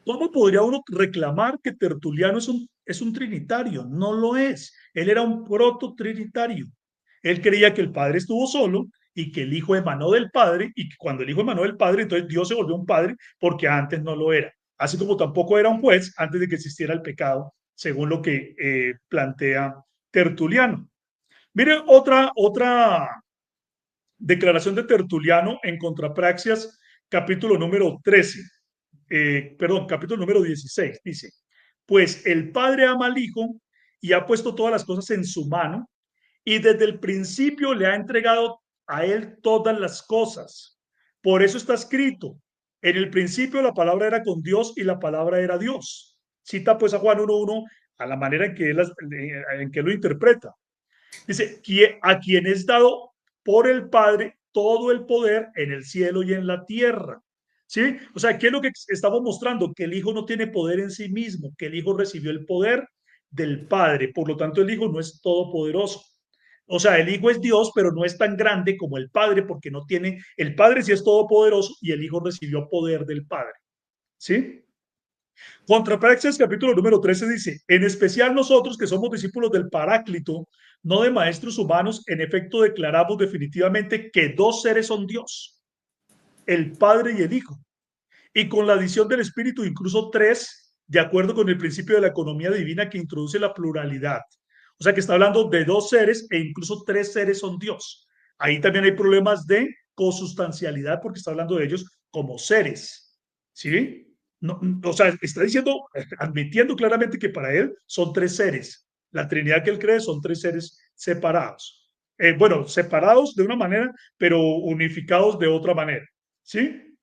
¿Cómo podría uno reclamar que Tertuliano es un trinitario? No lo es. Él era un proto-trinitario. Él creía que el Padre estuvo solo y que el Hijo emanó del Padre y que cuando el Hijo emanó del Padre, entonces Dios se volvió un Padre porque antes no lo era. Así como tampoco era un juez antes de que existiera el pecado, según lo que plantea Tertuliano. Mire otra declaración de Tertuliano en Contrapraxias, capítulo número 13. Capítulo número 16, dice, pues el Padre ama al Hijo y ha puesto todas las cosas en su mano y desde el principio le ha entregado a él todas las cosas. Por eso está escrito, en el principio la palabra era con Dios y la palabra era Dios. Cita pues a Juan 1:1 a la manera en que lo interpreta. Dice, a quien es dado por el Padre todo el poder en el cielo y en la tierra. ¿Sí? O sea, ¿qué es lo que estamos mostrando? Que el Hijo no tiene poder en sí mismo, que el Hijo recibió el poder del Padre, por lo tanto el Hijo no es todopoderoso. O sea, el Hijo es Dios, pero no es tan grande como el Padre, porque no tiene, el Padre sí es todopoderoso y el Hijo recibió poder del Padre. ¿Sí? Contra Praxis, capítulo número 13 dice, en especial nosotros que somos discípulos del Paráclito, no de maestros humanos, en efecto declaramos definitivamente que dos seres son Dios, el Padre y el Hijo. Y con la adición del Espíritu, incluso tres, de acuerdo con el principio de la economía divina que introduce la pluralidad. O sea que está hablando de dos seres e incluso tres seres son Dios. Ahí también hay problemas de consustancialidad porque está hablando de ellos como seres. ¿Sí? No, o sea, está diciendo, admitiendo claramente que para él son tres seres. La Trinidad que él cree son tres seres separados. Bueno, separados de una manera, pero unificados de otra manera. ¿Sí?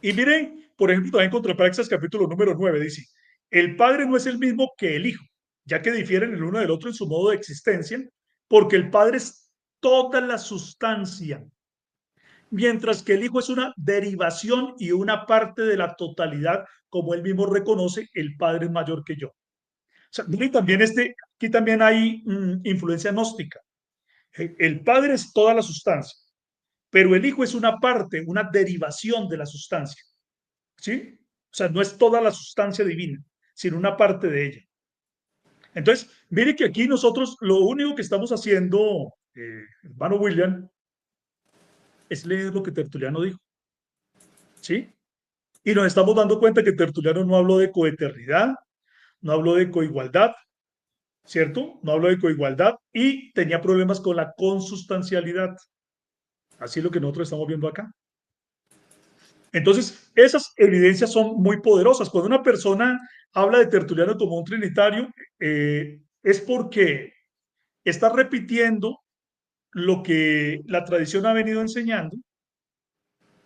Y miren, por ejemplo, también contra Praxis capítulo número 9 dice, el Padre no es el mismo que el Hijo, ya que difieren el uno del otro en su modo de existencia, porque el Padre es toda la sustancia, mientras que el Hijo es una derivación y una parte de la totalidad, como él mismo reconoce, el Padre es mayor que yo. O sea, miren, también aquí también hay influencia gnóstica. El Padre es toda la sustancia, pero el Hijo es una parte, una derivación de la sustancia. ¿Sí? O sea, no es toda la sustancia divina, sino una parte de ella. Entonces, mire que aquí nosotros lo único que estamos haciendo, hermano William, es leer lo que Tertuliano dijo. ¿Sí? Y nos estamos dando cuenta que Tertuliano no habló de coeternidad, no habló de coigualdad, ¿cierto? No habló de coigualdad y tenía problemas con la consustancialidad. Así es lo que nosotros estamos viendo acá. Entonces, esas evidencias son muy poderosas. Cuando una persona habla de Tertuliano como un trinitario, es porque está repitiendo lo que la tradición ha venido enseñando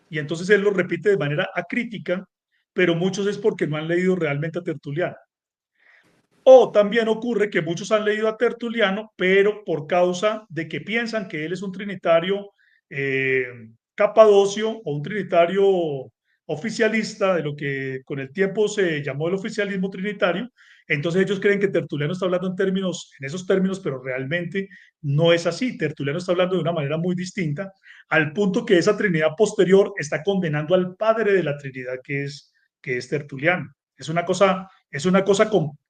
y entonces él lo repite de manera acrítica, pero muchos es porque no han leído realmente a Tertuliano. O también ocurre que muchos han leído a Tertuliano, pero por causa de que piensan que él es un trinitario eh, capadocio o un trinitario oficialista, de lo que con el tiempo se llamó el oficialismo trinitario, entonces ellos creen que Tertuliano está hablando en esos términos, pero realmente no es así. Tertuliano está hablando de una manera muy distinta, al punto que esa Trinidad posterior está condenando al padre de la Trinidad, que es Tertuliano. Es una cosa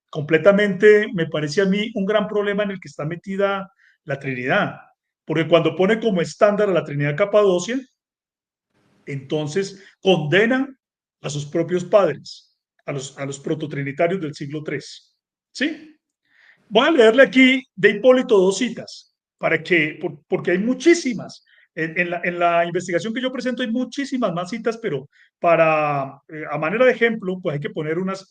completamente, me parece a mí, un gran problema en el que está metida la Trinidad. Porque cuando pone como estándar a la Trinidad Capadocia, entonces condena a sus propios padres, a los prototrinitarios del siglo III. ¿Sí? Voy a leerle aquí de Hipólito dos citas, porque hay muchísimas. En la investigación que yo presento hay muchísimas más citas, pero a manera de ejemplo, pues hay que poner unas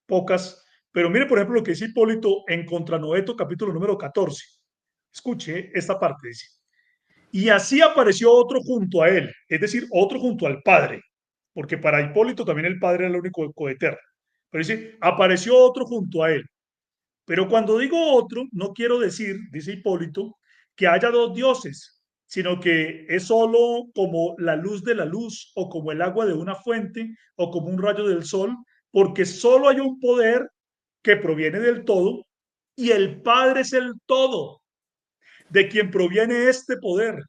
pocas. Pero mire, por ejemplo, lo que dice Hipólito en Contra Noeto, capítulo número 14. Escuche esta parte, dice. Y así apareció otro junto a él, es decir, otro junto al Padre, porque para Hipólito también el Padre era el único coeterno. Pero dice, apareció otro junto a él. Pero cuando digo otro, no quiero decir, dice Hipólito, que haya dos dioses, sino que es solo como la luz de la luz o como el agua de una fuente o como un rayo del sol, porque solo hay un poder que proviene del todo y el Padre es el todo, de quien proviene este poder,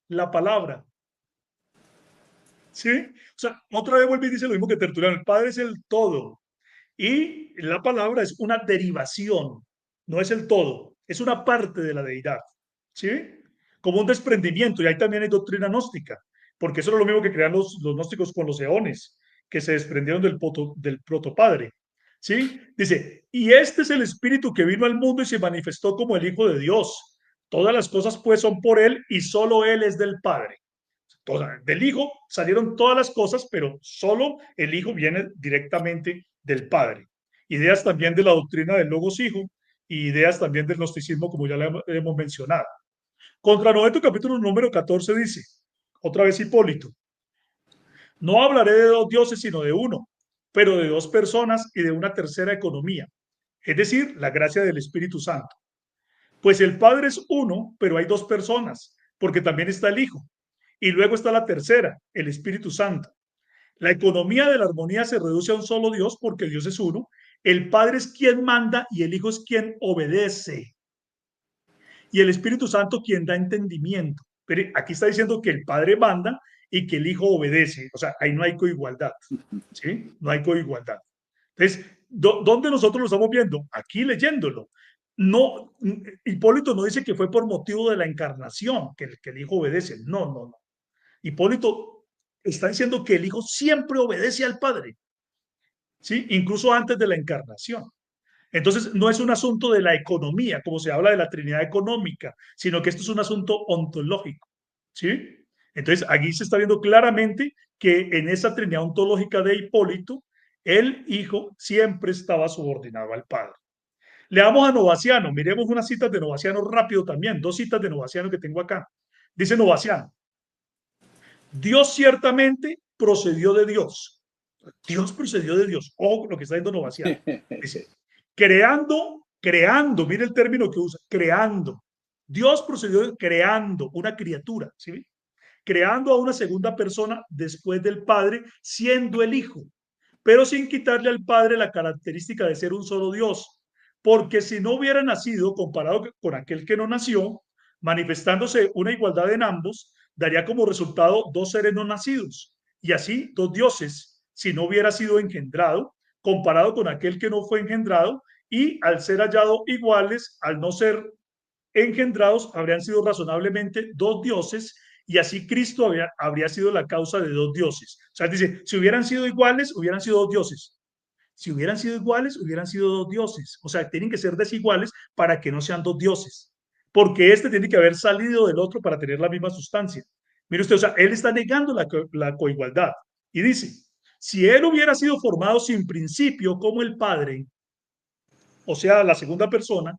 la palabra. ¿Sí? O sea, otra vez vuelve y dice lo mismo que Tertuliano, el Padre es el todo y la palabra es una derivación, no es el todo, es una parte de la deidad. ¿Sí? Como un desprendimiento, y ahí también hay doctrina gnóstica, porque eso es lo mismo que crean los gnósticos con los eones, que se desprendieron del protopadre. ¿Sí? Dice, y este es el espíritu que vino al mundo y se manifestó como el Hijo de Dios. Todas las cosas pues son por él y solo él es del Padre. Del Hijo salieron todas las cosas, pero solo el Hijo viene directamente del Padre. Ideas también de la doctrina del Logos Hijo y ideas también del gnosticismo, como ya le hemos mencionado. Contra Noeto, capítulo número 14 dice, otra vez Hipólito, no hablaré de dos dioses, sino de uno, pero de dos personas y de una tercera economía, es decir, la gracia del Espíritu Santo. Pues el Padre es uno, pero hay dos personas, porque también está el Hijo. Y luego está la tercera, el Espíritu Santo. La economía de la armonía se reduce a un solo Dios porque Dios es uno. El Padre es quien manda y el Hijo es quien obedece. Y el Espíritu Santo quien da entendimiento. Pero aquí está diciendo que el Padre manda y que el Hijo obedece. O sea, ahí no hay coigualdad. ¿Sí? No hay coigualdad. Entonces, ¿dónde nosotros lo estamos viendo? Aquí leyéndolo. No, Hipólito no dice que fue por motivo de la encarnación que el Hijo obedece. No, no, no. Hipólito está diciendo que el Hijo siempre obedece al Padre, ¿sí? Incluso antes de la encarnación. Entonces, no es un asunto de la economía, como se habla de la Trinidad económica, sino que esto es un asunto ontológico, ¿sí? Entonces, aquí se está viendo claramente que en esa Trinidad ontológica de Hipólito, el Hijo siempre estaba subordinado al Padre. Leamos a Novaciano, miremos unas citas de Novaciano rápido también, dos citas de Novaciano que tengo acá. Dice Novaciano, Dios ciertamente procedió de Dios. Dios procedió de Dios. Ojo lo que está diciendo Novaciano. Dice, creando, mire el término que usa, creando. Dios procedió creando una criatura, ¿sí? Creando a una segunda persona después del Padre, siendo el Hijo, pero sin quitarle al Padre la característica de ser un solo Dios, porque si no hubiera nacido comparado con aquel que no nació, manifestándose una igualdad en ambos, daría como resultado dos seres no nacidos, y así dos dioses, si no hubiera sido engendrado, comparado con aquel que no fue engendrado, y al ser hallado iguales, al no ser engendrados, habrían sido razonablemente dos dioses, y así Cristo habría sido la causa de dos dioses. O sea, dice, si hubieran sido iguales, hubieran sido dos dioses. Si hubieran sido iguales, hubieran sido dos dioses. O sea, tienen que ser desiguales para que no sean dos dioses. Porque este tiene que haber salido del otro para tener la misma sustancia. Mire usted, o sea, él está negando la coigualdad. Y dice, si él hubiera sido formado sin principio como el Padre, o sea, la segunda persona,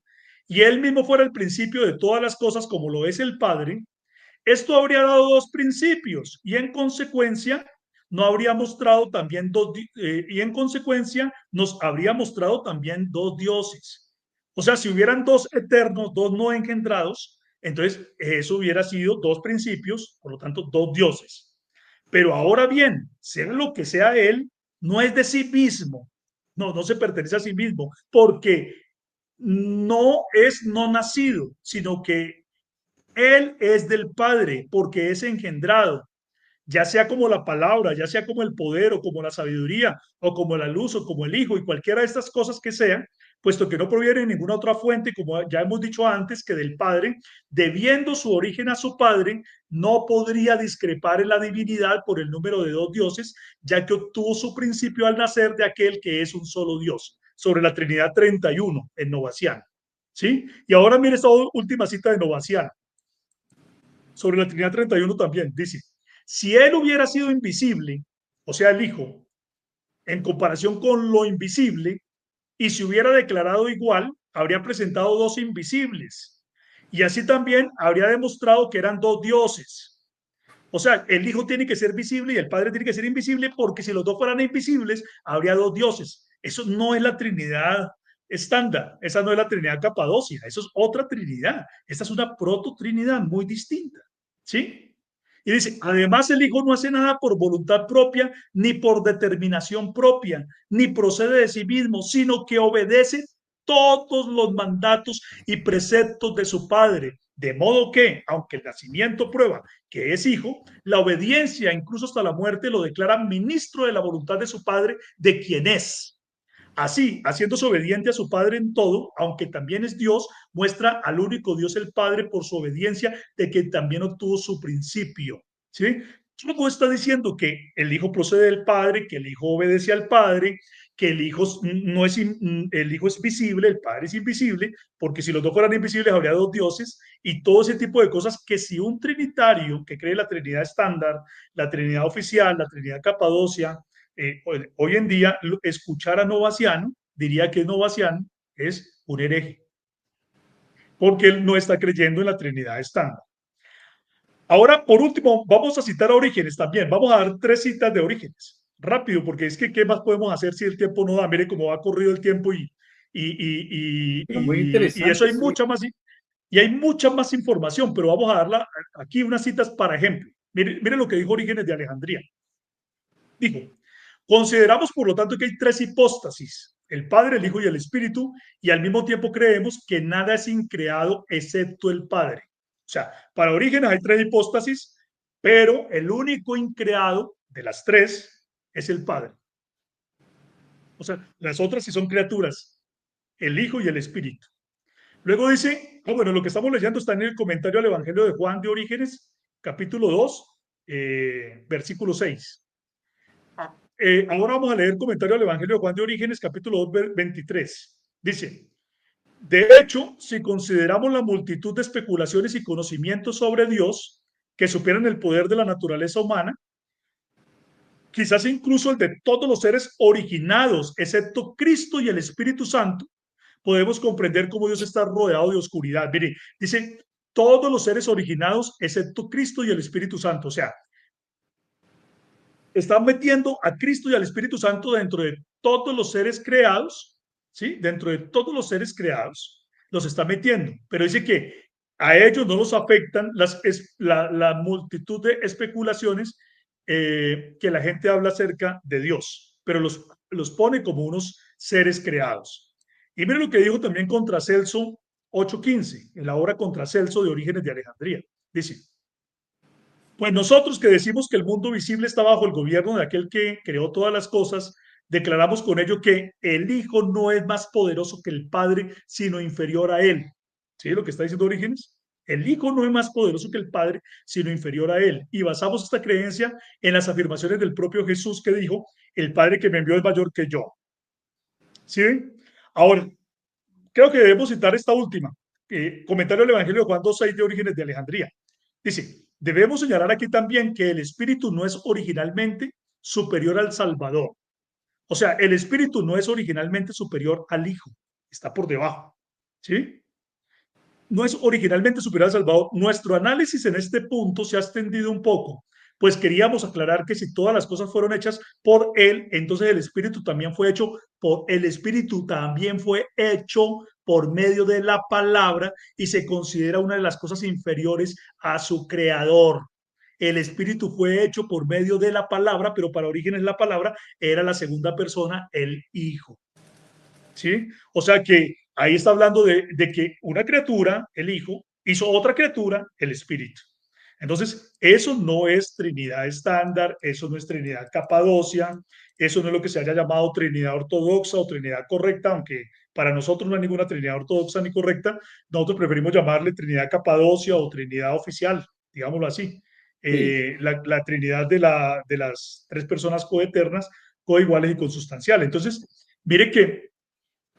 y él mismo fuera el principio de todas las cosas como lo es el Padre, esto habría dado dos principios y en consecuencia no habría mostrado también y en consecuencia nos habría mostrado también dos dioses. O sea, si hubieran dos eternos, dos no engendrados, entonces eso hubiera sido dos principios, por lo tanto, dos dioses. Pero ahora bien, sea lo que sea él, no es de sí mismo, no se pertenece a sí mismo, porque no es no nacido, sino que él es del Padre, porque es engendrado, ya sea como la palabra, ya sea como el poder, o como la sabiduría, o como la luz, o como el Hijo, y cualquiera de estas cosas que sean, puesto que no proviene de ninguna otra fuente, como ya hemos dicho antes, que del Padre, debiendo su origen a su Padre, no podría discrepar en la divinidad por el número de dos dioses, ya que obtuvo su principio al nacer de aquel que es un solo Dios, sobre la Trinidad 31 en Novaciano. ¿Sí? Y ahora mire esta última cita de Novaciano sobre la Trinidad 31 también, dice, si él hubiera sido invisible, o sea, el Hijo, en comparación con lo invisible, y se hubiera declarado igual, habría presentado dos invisibles. Y así también habría demostrado que eran dos dioses. O sea, el Hijo tiene que ser visible y el Padre tiene que ser invisible, porque si los dos fueran invisibles, habría dos dioses. Eso no es la Trinidad estándar, esa no es la Trinidad Capadocia, eso es otra Trinidad. Esta es una proto-Trinidad muy distinta. ¿Sí? Y dice, además el Hijo no hace nada por voluntad propia, ni por determinación propia, ni procede de sí mismo, sino que obedece todos los mandatos y preceptos de su Padre. De modo que, aunque el nacimiento prueba que es hijo, la obediencia, incluso hasta la muerte, lo declara ministro de la voluntad de su Padre, de quien es. Así, haciéndose obediente a su Padre en todo, aunque también es Dios, muestra al único Dios el Padre por su obediencia, de que también obtuvo su principio. ¿Sí? Luego está diciendo que el Hijo procede del Padre, que el Hijo obedece al Padre, que el Hijo no es, el Hijo es visible, el Padre es invisible, porque si los dos fueran invisibles habría dos dioses, y todo ese tipo de cosas que si un trinitario que cree la Trinidad estándar, la Trinidad oficial, la Trinidad Capadocia, hoy en día escuchar a Novaciano, diría que Novaciano es un hereje, porque él no está creyendo en la Trinidad estándar. Ahora, por último, vamos a citar a Orígenes también. Vamos a dar tres citas de Orígenes. Rápido, porque es que ¿qué más podemos hacer si el tiempo no da? Mire cómo va corrido el tiempo Pero muy y eso interesante, hay sí. mucha más, y hay mucha más información, pero vamos a darla aquí unas citas para ejemplo. Mire lo que dijo Orígenes de Alejandría. Dijo, consideramos por lo tanto que hay tres hipóstasis, el Padre, el Hijo y el Espíritu, y al mismo tiempo creemos que nada es increado excepto el Padre. O sea, para Orígenes hay tres hipóstasis, pero el único increado de las tres es el Padre. O sea, las otras sí son criaturas, el Hijo y el Espíritu. Luego dice, bueno, lo que estamos leyendo está en el comentario al Evangelio de Juan de Orígenes, capítulo 2, versículo 6. Ahora vamos a leer comentario al Evangelio de Juan de Orígenes, capítulo 2, 23. Dice, de hecho, si consideramos la multitud de especulaciones y conocimientos sobre Dios que superan el poder de la naturaleza humana, quizás incluso el de todos los seres originados, excepto Cristo y el Espíritu Santo, podemos comprender cómo Dios está rodeado de oscuridad. Mire, dice, todos los seres originados, excepto Cristo y el Espíritu Santo. O sea, están metiendo a Cristo y al Espíritu Santo dentro de todos los seres creados, ¿sí? Dentro de todos los seres creados, los está metiendo. Pero dice que a ellos no los afectan la multitud de especulaciones que la gente habla acerca de Dios, pero los pone como unos seres creados. Y mire lo que dijo también Contracelso 8:15, en la obra Contracelso de Orígenes de Alejandría. Dice, pues nosotros que decimos que el mundo visible está bajo el gobierno de aquel que creó todas las cosas, declaramos con ello que el Hijo no es más poderoso que el Padre, sino inferior a él. ¿Sí? Lo que está diciendo Orígenes. El Hijo no es más poderoso que el Padre, sino inferior a él. Y basamos esta creencia en las afirmaciones del propio Jesús que dijo, el Padre que me envió es mayor que yo. ¿Sí? Ahora, creo que debemos citar esta última. Comentario del Evangelio de Juan 2:6 de Orígenes de Alejandría. Dice, debemos señalar aquí también que el Espíritu no es originalmente superior al Salvador. O sea, el Espíritu no es originalmente superior al Hijo, está por debajo. ¿Sí? No es originalmente superior al Salvador. Nuestro análisis en este punto se ha extendido un poco, pues queríamos aclarar que si todas las cosas fueron hechas por Él, entonces el Espíritu también fue hecho por el Espíritu también fue hecho por medio de la palabra y se considera una de las cosas inferiores a su creador. El Espíritu fue hecho por medio de la palabra, pero para Orígenes la palabra era la segunda persona, el Hijo. ¿Sí? O sea que ahí está hablando de que una criatura, el Hijo, hizo otra criatura, el Espíritu. Entonces, eso no es Trinidad estándar, eso no es Trinidad Capadocia, eso no es lo que se haya llamado Trinidad ortodoxa o Trinidad correcta, aunque para nosotros no hay ninguna Trinidad ortodoxa ni correcta, nosotros preferimos llamarle Trinidad Capadocia o Trinidad oficial, digámoslo así. Sí. La Trinidad de las tres personas coeternas, coiguales y consustanciales. Entonces, mire que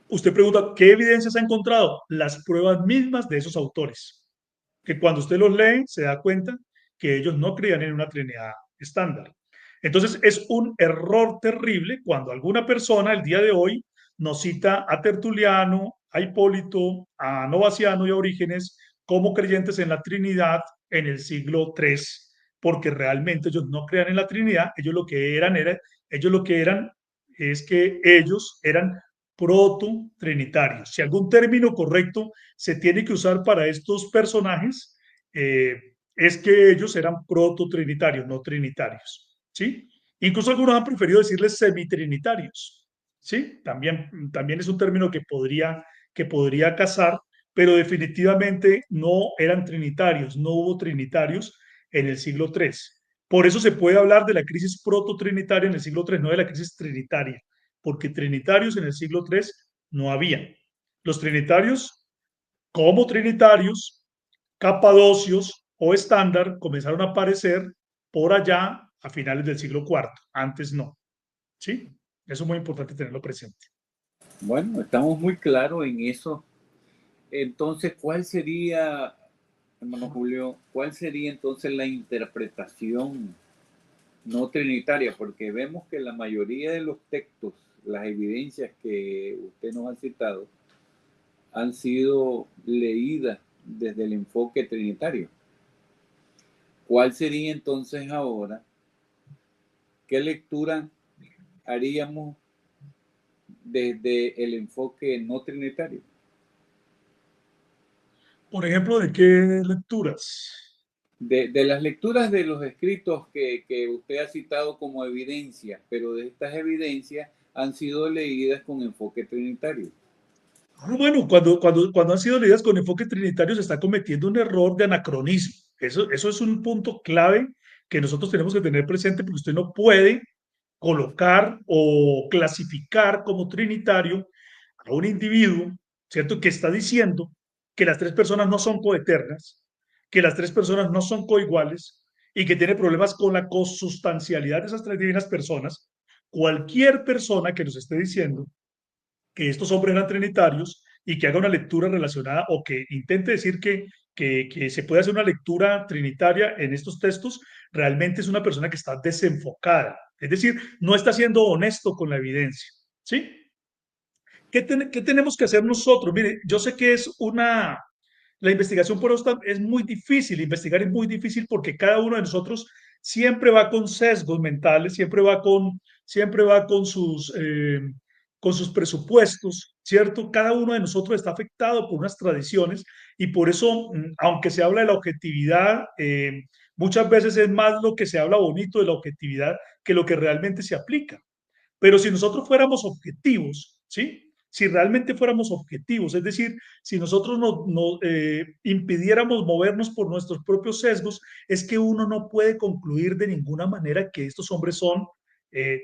usted pregunta, ¿qué evidencias ha encontrado? Las pruebas mismas de esos autores, que cuando usted los lee se da cuenta que ellos no creían en una Trinidad estándar. Entonces es un error terrible cuando alguna persona el día de hoy nos cita a Tertuliano, a Hipólito, a Novaciano y a Orígenes como creyentes en la Trinidad en el siglo III, porque realmente ellos no creían en la Trinidad, ellos lo que eran es que ellos eran proto-trinitarios. Si algún término correcto se tiene que usar para estos personajes, es que ellos eran proto-trinitarios, no trinitarios. ¿Sí? Incluso algunos han preferido decirles semitrinitarios. ¿Sí? También es un término que podría casar, pero definitivamente no eran trinitarios, no hubo trinitarios en el siglo III. Por eso se puede hablar de la crisis proto-trinitaria en el siglo III, no de la crisis trinitaria, porque trinitarios en el siglo III no había. Los trinitarios, como trinitarios, capadocios o estándar, comenzaron a aparecer por allá a finales del siglo IV, antes no. ¿Sí? Eso es muy importante tenerlo presente. Bueno, estamos muy claros en eso. Entonces, ¿cuál sería, hermano Julio, cuál sería entonces la interpretación no trinitaria? Porque vemos que la mayoría de los textos, las evidencias que usted nos ha citado, han sido leídas desde el enfoque trinitario. ¿Cuál sería entonces ahora? ¿Qué lectura haríamos desde el enfoque no trinitario? Por ejemplo, ¿de qué lecturas? de las lecturas de los escritos que usted ha citado como evidencia, pero de estas evidencias han sido leídas con enfoque trinitario. Bueno, cuando han sido leídas con enfoque trinitario se está cometiendo un error de anacronismo. Eso es un punto clave que nosotros tenemos que tener presente porque usted no puede colocar o clasificar como trinitario a un individuo, ¿cierto? Que está diciendo que las tres personas no son coeternas, que las tres personas no son coiguales y que tiene problemas con la consustancialidad de esas tres divinas personas. Cualquier persona que nos esté diciendo que estos hombres eran trinitarios y que haga una lectura relacionada o que intente decir que se puede hacer una lectura trinitaria en estos textos, realmente es una persona que está desenfocada. Es decir, no está siendo honesto con la evidencia. ¿Sí? ¿Qué tenemos que hacer nosotros? Mire, yo sé que la investigación por esto es muy difícil, investigar es muy difícil porque cada uno de nosotros siempre va con sesgos mentales, siempre va con sus presupuestos, ¿cierto? Cada uno de nosotros está afectado por unas tradiciones y por eso, aunque se habla de la objetividad, muchas veces es más lo que se habla bonito de la objetividad que lo que realmente se aplica. Pero si nosotros fuéramos objetivos, ¿sí? Si realmente fuéramos objetivos, es decir, si nosotros no impidiéramos movernos por nuestros propios sesgos, es que uno no puede concluir de ninguna manera que estos hombres son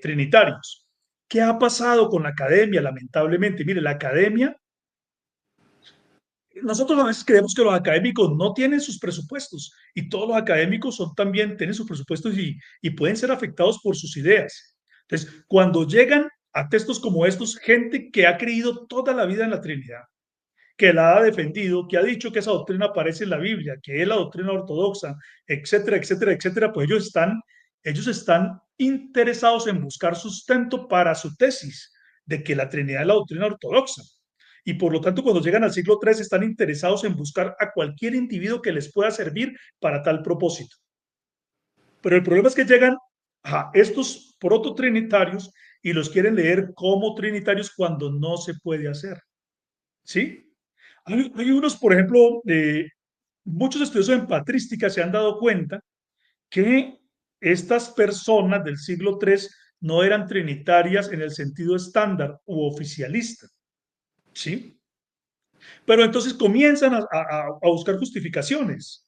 trinitarios. ¿Qué ha pasado con la academia? Lamentablemente, mire, la academia, nosotros a veces creemos que los académicos no tienen sus presupuestos y todos los académicos también tienen sus presupuestos y pueden ser afectados por sus ideas. Entonces, cuando llegan a textos como estos, gente que ha creído toda la vida en la Trinidad, que la ha defendido, que ha dicho que esa doctrina aparece en la Biblia, que es la doctrina ortodoxa, etcétera, etcétera, etcétera, pues ellos están interesados en buscar sustento para su tesis de que la Trinidad es la doctrina ortodoxa. Y por lo tanto, cuando llegan al siglo III, están interesados en buscar a cualquier individuo que les pueda servir para tal propósito. Pero el problema es que llegan a estos prototrinitarios y los quieren leer como trinitarios cuando no se puede hacer. ¿Sí? Hay unos, por ejemplo, muchos estudiosos en patrística se han dado cuenta que estas personas del siglo III no eran trinitarias en el sentido estándar u oficialista. ¿Sí? Pero entonces comienzan a buscar justificaciones.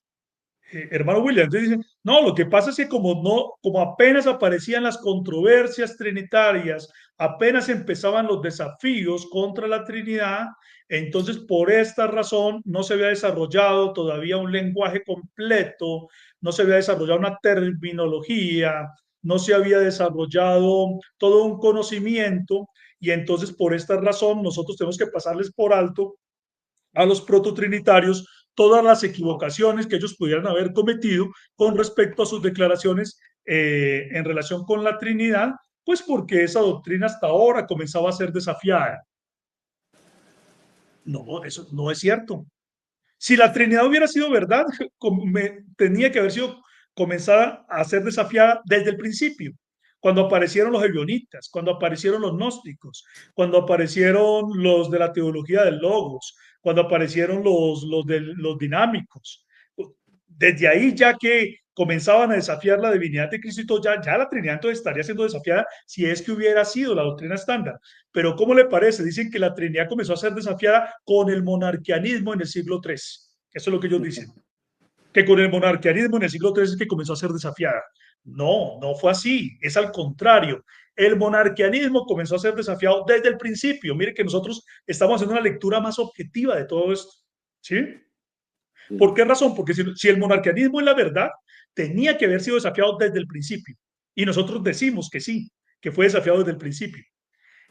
Hermano William, entonces dicen, no, lo que pasa es que como apenas aparecían las controversias trinitarias, apenas empezaban los desafíos contra la Trinidad, entonces por esta razón no se había desarrollado todavía un lenguaje completo, no se había desarrollado una terminología, no se había desarrollado todo un conocimiento, y entonces por esta razón nosotros tenemos que pasarles por alto a los prototrinitarios todas las equivocaciones que ellos pudieran haber cometido con respecto a sus declaraciones en relación con la Trinidad, pues porque esa doctrina hasta ahora comenzaba a ser desafiada. No, eso no es cierto. Si la Trinidad hubiera sido verdad, tenía que haber sido comenzada a ser desafiada desde el principio, cuando aparecieron los ebionitas, cuando aparecieron los gnósticos, cuando aparecieron los de la teología del logos, cuando aparecieron los dinámicos. Desde ahí ya que comenzaban a desafiar la divinidad de Cristo, ya la Trinidad entonces estaría siendo desafiada si es que hubiera sido la doctrina estándar. Pero ¿cómo le parece? Dicen que la Trinidad comenzó a ser desafiada con el monarquianismo en el siglo III. Eso es lo que ellos dicen. Que con el monarquianismo en el siglo III es que comenzó a ser desafiada. No, no fue así. Es al contrario. El monarquianismo comenzó a ser desafiado desde el principio. Mire que nosotros estamos haciendo una lectura más objetiva de todo esto. ¿Sí? ¿Por qué razón? Porque si el monarquianismo es la verdad, tenía que haber sido desafiado desde el principio. Y nosotros decimos que sí, que fue desafiado desde el principio,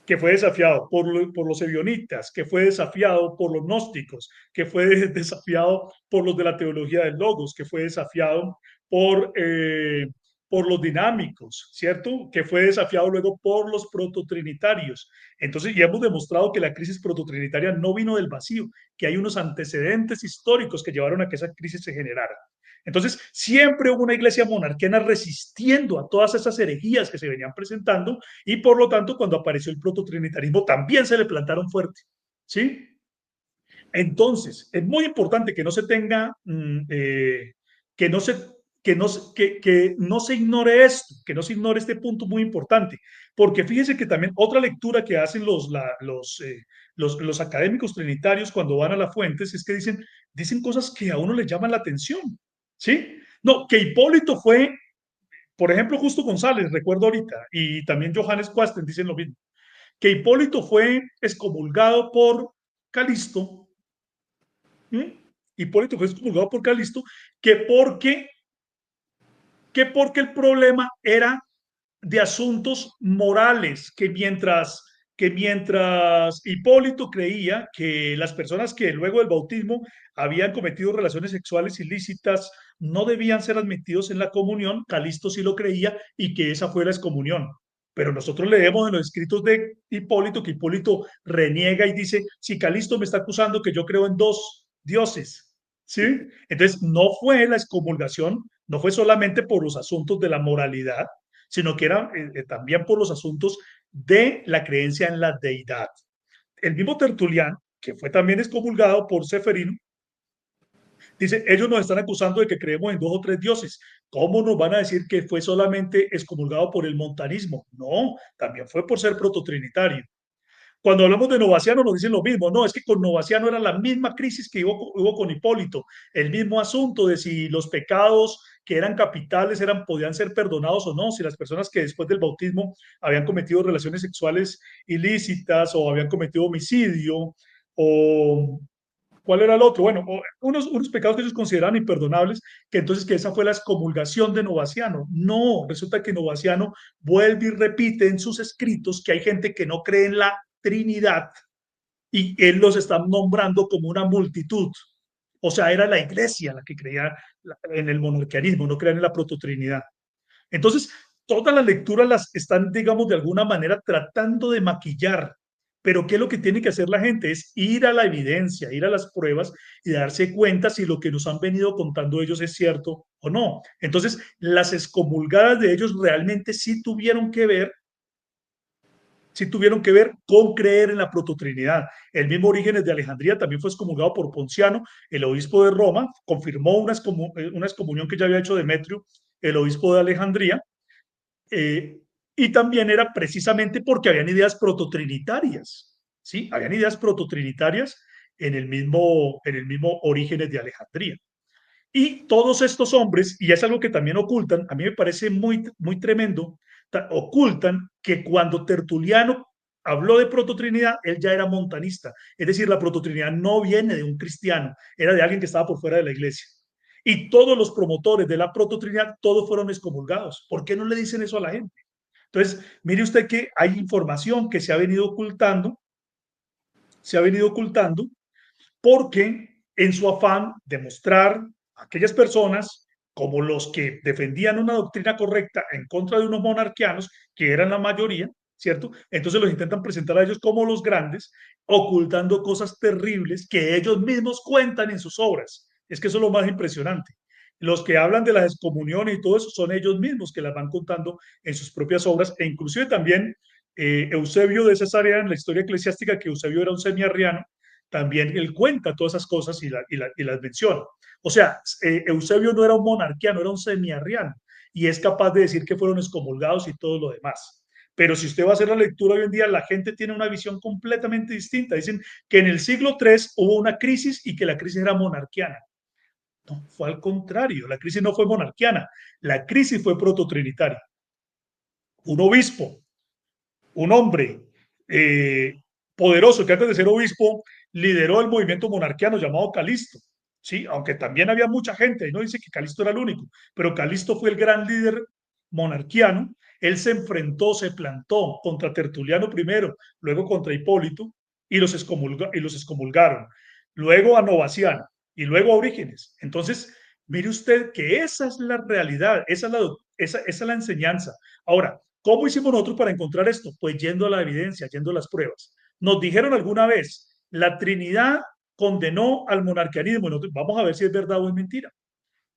que fue desafiado por los ebionitas, que fue desafiado por los gnósticos, que fue desafiado por los de la teología del logos, que fue desafiado por, eh, por los dinámicos, ¿cierto? Que fue desafiado luego por los prototrinitarios. Entonces, ya hemos demostrado que la crisis prototrinitaria no vino del vacío, que hay unos antecedentes históricos que llevaron a que esa crisis se generara. Entonces, siempre hubo una iglesia monarquiana resistiendo a todas esas herejías que se venían presentando y por lo tanto, cuando apareció el prototrinitarismo, también se le plantaron fuerte. ¿Sí? Entonces, es muy importante que no se tenga, que no se que no se ignore esto, que no se ignore este punto muy importante, porque fíjese que también otra lectura que hacen los académicos trinitarios cuando van a las fuentes es que dicen cosas que a uno le llaman la atención, ¿sí? No, que Hipólito fue, por ejemplo, Justo González, recuerdo ahorita, y también Johannes Quasten dicen lo mismo, que Hipólito fue excomulgado por Calisto. ¿Sí? Hipólito fue excomulgado por Calisto, que porque, que porque el problema era de asuntos morales, que mientras Hipólito creía que las personas que luego del bautismo habían cometido relaciones sexuales ilícitas no debían ser admitidos en la comunión, Calisto sí lo creía y que esa fue la excomunión. Pero nosotros leemos en los escritos de Hipólito que Hipólito reniega y dice, si Calisto me está acusando que yo creo en dos dioses, ¿sí? Entonces no fue la excomulgación, no fue solamente por los asuntos de la moralidad, sino que era también por los asuntos de la creencia en la deidad. El mismo Tertulián, que fue también excomulgado por Seferino, dice, ellos nos están acusando de que creemos en dos o tres dioses. ¿Cómo nos van a decir que fue solamente excomulgado por el montanismo? No, también fue por ser prototrinitario. Cuando hablamos de Novaciano nos dicen lo mismo, no, es que con Novaciano era la misma crisis que hubo con Hipólito, el mismo asunto de si los pecados que eran capitales podían ser perdonados o no, si las personas que después del bautismo habían cometido relaciones sexuales ilícitas o habían cometido homicidio o ¿cuál era el otro? Bueno, unos pecados que ellos consideraban imperdonables, que entonces que esa fue la excomulgación de Novaciano. No, resulta que Novaciano vuelve y repite en sus escritos que hay gente que no cree en la Trinidad y él los está nombrando como una multitud. O sea, era la iglesia la que creía en el monarquianismo, no creía en la prototrinidad. Entonces, todas las lecturas las están, digamos, de alguna manera tratando de maquillar. Pero ¿qué es lo que tiene que hacer la gente? Es ir a la evidencia, ir a las pruebas y darse cuenta si lo que nos han venido contando ellos es cierto o no. Entonces, las excomulgadas de ellos realmente sí tuvieron que ver con creer en la prototrinidad. El mismo Orígenes de Alejandría también fue excomulgado por Ponciano, el obispo de Roma, confirmó una excomunión que ya había hecho Demetrio, el obispo de Alejandría, eh, y también era precisamente porque habían ideas prototrinitarias, ¿sí? Habían ideas prototrinitarias en el mismo Orígenes de Alejandría. Y todos estos hombres, y es algo que también ocultan, a mí me parece muy, muy tremendo, ocultan que cuando Tertuliano habló de prototrinidad, él ya era montanista. Es decir, la prototrinidad no viene de un cristiano, era de alguien que estaba por fuera de la iglesia. Y todos los promotores de la prototrinidad, todos fueron excomulgados. ¿Por qué no le dicen eso a la gente? Entonces, mire usted que hay información que se ha venido ocultando porque en su afán de mostrar a aquellas personas como los que defendían una doctrina correcta en contra de unos monarquianos, que eran la mayoría, ¿cierto? Entonces los intentan presentar a ellos como los grandes, ocultando cosas terribles que ellos mismos cuentan en sus obras. Es que eso es lo más impresionante. Los que hablan de las excomuniones y todo eso son ellos mismos que las van contando en sus propias obras, e inclusive también Eusebio de Cesarea, en la historia eclesiástica, que Eusebio era un semiarriano, también él cuenta todas esas cosas y las menciona. O sea, Eusebio no era un monarquiano, era un semiarriano, y es capaz de decir que fueron excomulgados y todo lo demás. Pero si usted va a hacer la lectura hoy en día, la gente tiene una visión completamente distinta. Dicen que en el siglo III hubo una crisis y que la crisis era monarquiana. No, fue al contrario, la crisis no fue monarquiana, la crisis fue prototrinitaria. Un obispo, un hombre poderoso que antes de ser obispo lideró el movimiento monarquiano llamado Calisto, ¿sí? Aunque también había mucha gente, y no dice que Calisto era el único, pero Calisto fue el gran líder monarquiano. Él se enfrentó, se plantó contra Tertuliano primero, luego contra Hipólito, y los excomulgaron, luego a Novaciano, y luego a Orígenes. Entonces, mire usted que esa es la realidad, esa es la enseñanza. Ahora, ¿cómo hicimos nosotros para encontrar esto? Pues yendo a la evidencia, yendo a las pruebas. Nos dijeron alguna vez, la Trinidad condenó al monarquianismo. Y nosotros, vamos a ver si es verdad o es mentira.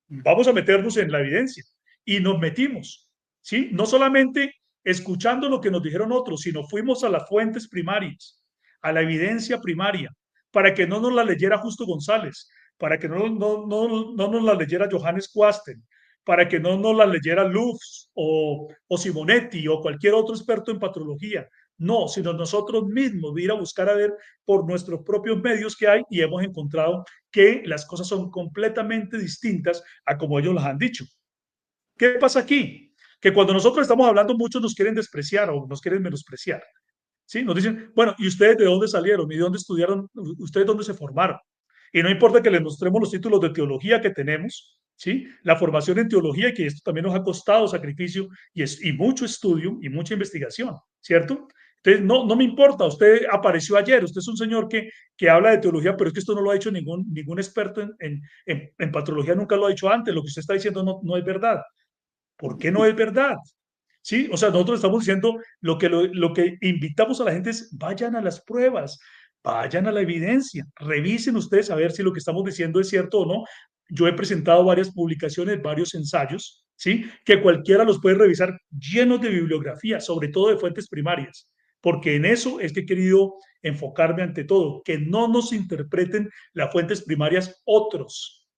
Vamos a meternos en la evidencia. Y nos metimos, ¿sí? No solamente escuchando lo que nos dijeron otros, sino fuimos a las fuentes primarias, a la evidencia primaria, para que no nos la leyera Justo González, para que no nos la leyera Johannes Quasten, para que no nos las leyera Luz o Simonetti o cualquier otro experto en patrología. No, sino nosotros mismos ir a buscar a ver por nuestros propios medios que hay y hemos encontrado que las cosas son completamente distintas a como ellos las han dicho. ¿Qué pasa aquí? Que cuando nosotros estamos hablando, muchos nos quieren despreciar o nos quieren menospreciar. ¿Sí? Nos dicen, bueno, ¿y ustedes de dónde salieron? ¿Y de dónde estudiaron? ¿Ustedes dónde se formaron? Y no importa que les mostremos los títulos de teología que tenemos, ¿sí? La formación en teología, que esto también nos ha costado sacrificio y mucho estudio y mucha investigación, ¿cierto? Entonces, no me importa, usted apareció ayer, usted es un señor que habla de teología, pero es que esto no lo ha dicho ningún experto en patología, nunca lo ha dicho antes, lo que usted está diciendo no es verdad. ¿Por qué no es verdad? ¿Sí? O sea, nosotros estamos diciendo lo que invitamos a la gente es vayan a las pruebas, vayan a la evidencia, revisen ustedes a ver si lo que estamos diciendo es cierto o no. Yo he presentado varias publicaciones, varios ensayos, ¿sí? Que cualquiera los puede revisar llenos de bibliografía, sobre todo de fuentes primarias, porque en eso es que he querido enfocarme ante todo, que no nos interpreten las fuentes primarias otros,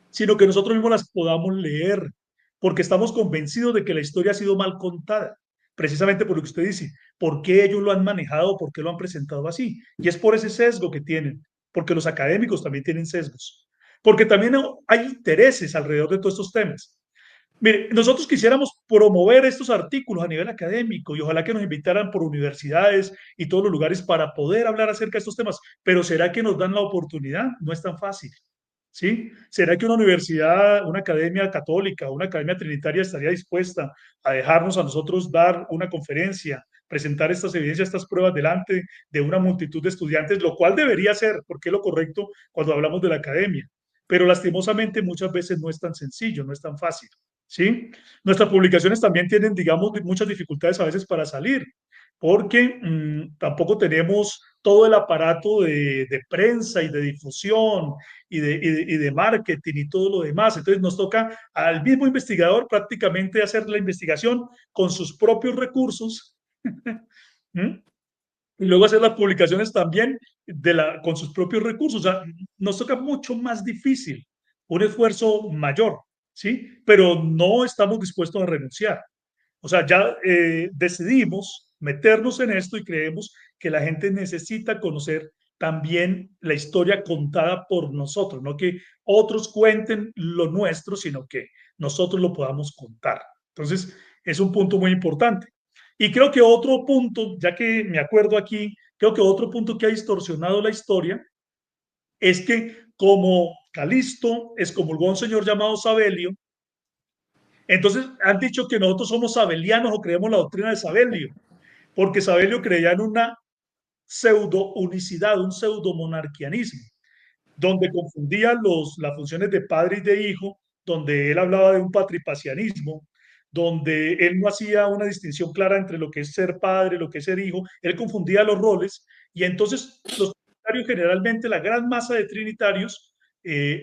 sino que nosotros mismos las podamos leer, porque estamos convencidos de que la historia ha sido mal contada, precisamente por lo que usted dice, por qué ellos lo han manejado, por qué lo han presentado así. Y es por ese sesgo que tienen, porque los académicos también tienen sesgos, porque también hay intereses alrededor de todos estos temas. Mire, nosotros quisiéramos promover estos artículos a nivel académico y ojalá que nos invitaran por universidades y todos los lugares para poder hablar acerca de estos temas, pero ¿será que nos dan la oportunidad? No es tan fácil. ¿Sí? ¿Será que una universidad, una academia católica, una academia trinitaria estaría dispuesta a dejarnos a nosotros dar una conferencia, presentar estas evidencias, estas pruebas delante de una multitud de estudiantes, lo cual debería ser, porque es lo correcto cuando hablamos de la academia? Pero lastimosamente muchas veces no es tan sencillo, no es tan fácil. ¿Sí? Nuestras publicaciones también tienen, digamos, muchas dificultades a veces para salir, porque tampoco tenemos todo el aparato de prensa y de difusión y de marketing y todo lo demás. Entonces nos toca al mismo investigador prácticamente hacer la investigación con sus propios recursos y luego hacer las publicaciones también con sus propios recursos. O sea, nos toca mucho más difícil, un esfuerzo mayor, ¿sí? Pero no estamos dispuestos a renunciar. O sea, ya decidimos meternos en esto y creemos que la gente necesita conocer también la historia contada por nosotros, no que otros cuenten lo nuestro, sino que nosotros lo podamos contar. Entonces, es un punto muy importante. Y creo que otro punto, ya que me acuerdo aquí, creo que otro punto que ha distorsionado la historia es que como Calisto excomulgó a un señor llamado Sabelio, entonces han dicho que nosotros somos sabelianos o creemos la doctrina de Sabelio, porque Sabelio creía en una pseudo unicidad, un pseudo monarquianismo, donde confundía las funciones de padre y de hijo, donde él hablaba de un patripacianismo, donde él no hacía una distinción clara entre lo que es ser padre, lo que es ser hijo, él confundía los roles, y entonces los trinitarios, generalmente la gran masa de trinitarios,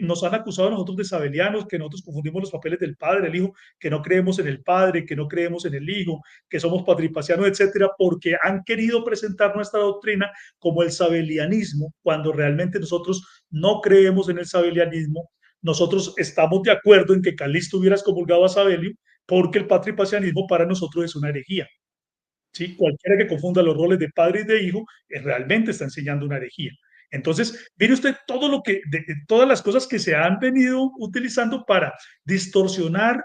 nos han acusado a nosotros de sabelianos, que nosotros confundimos los papeles del padre, del hijo, que no creemos en el padre, que no creemos en el hijo, que somos patripacianos, etcétera, porque han querido presentar nuestra doctrina como el sabelianismo, cuando realmente nosotros no creemos en el sabelianismo. Nosotros estamos de acuerdo en que Calixto hubiera excomulgado a Sabelio, porque el patripacianismo para nosotros es una herejía. ¿Sí? Cualquiera que confunda los roles de padre y de hijo realmente está enseñando una herejía. Entonces, mire usted todas las cosas que se han venido utilizando para distorsionar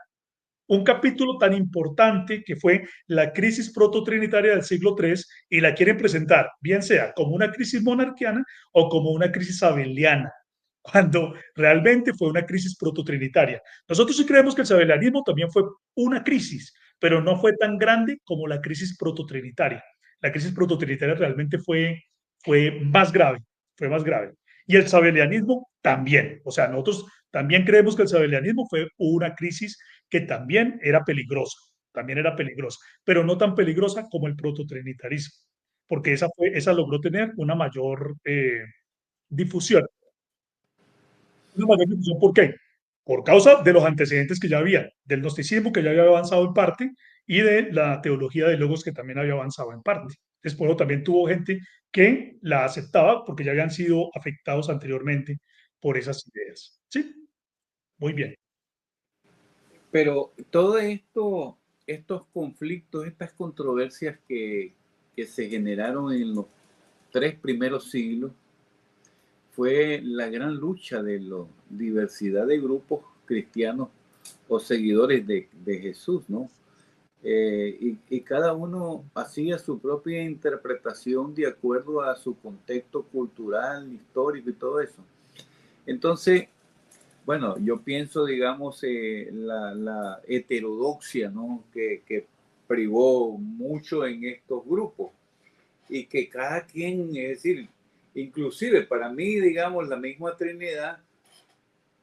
un capítulo tan importante que fue la crisis prototrinitaria del siglo III y la quieren presentar, bien sea como una crisis monarquiana o como una crisis abeliana, cuando realmente fue una crisis prototrinitaria. Nosotros sí creemos que el sabelianismo también fue una crisis, pero no fue tan grande como la crisis prototrinitaria. La crisis prototrinitaria realmente fue más grave, fue más grave. Y el sabelianismo también. O sea, nosotros también creemos que el sabelianismo fue una crisis que también era peligrosa, pero no tan peligrosa como el prototrinitarismo, porque esa logró tener una mayor difusión. Una mayor difusión, ¿por qué? Por causa de los antecedentes que ya había, del gnosticismo que ya había avanzado en parte y de la teología de logos que también había avanzado en parte. Después también tuvo gente que la aceptaba porque ya habían sido afectados anteriormente por esas ideas. ¿Sí? Muy bien. Pero todo esto, estos conflictos, estas controversias que se generaron en los 3 primeros siglos, fue la gran lucha de la diversidad de grupos cristianos o seguidores de Jesús, ¿no? Y cada uno hacía su propia interpretación de acuerdo a su contexto cultural, histórico y todo eso. Entonces, bueno, yo pienso, digamos, la heterodoxia, ¿no? Que privó mucho en estos grupos y que cada quien, es decir, inclusive para mí, digamos, la misma Trinidad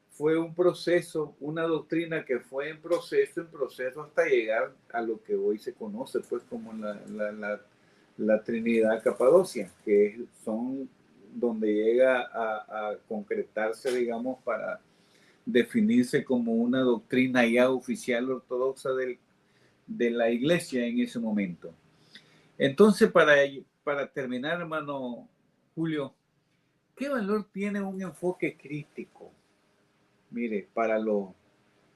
fue un proceso, una doctrina que fue en proceso hasta llegar a lo que hoy se conoce pues como la Trinidad Capadocia, que son donde llega a concretarse, digamos, para definirse como una doctrina ya oficial ortodoxa de la iglesia en ese momento. Entonces, para terminar, hermano Julio, ¿qué valor tiene un enfoque crítico? Mire, para los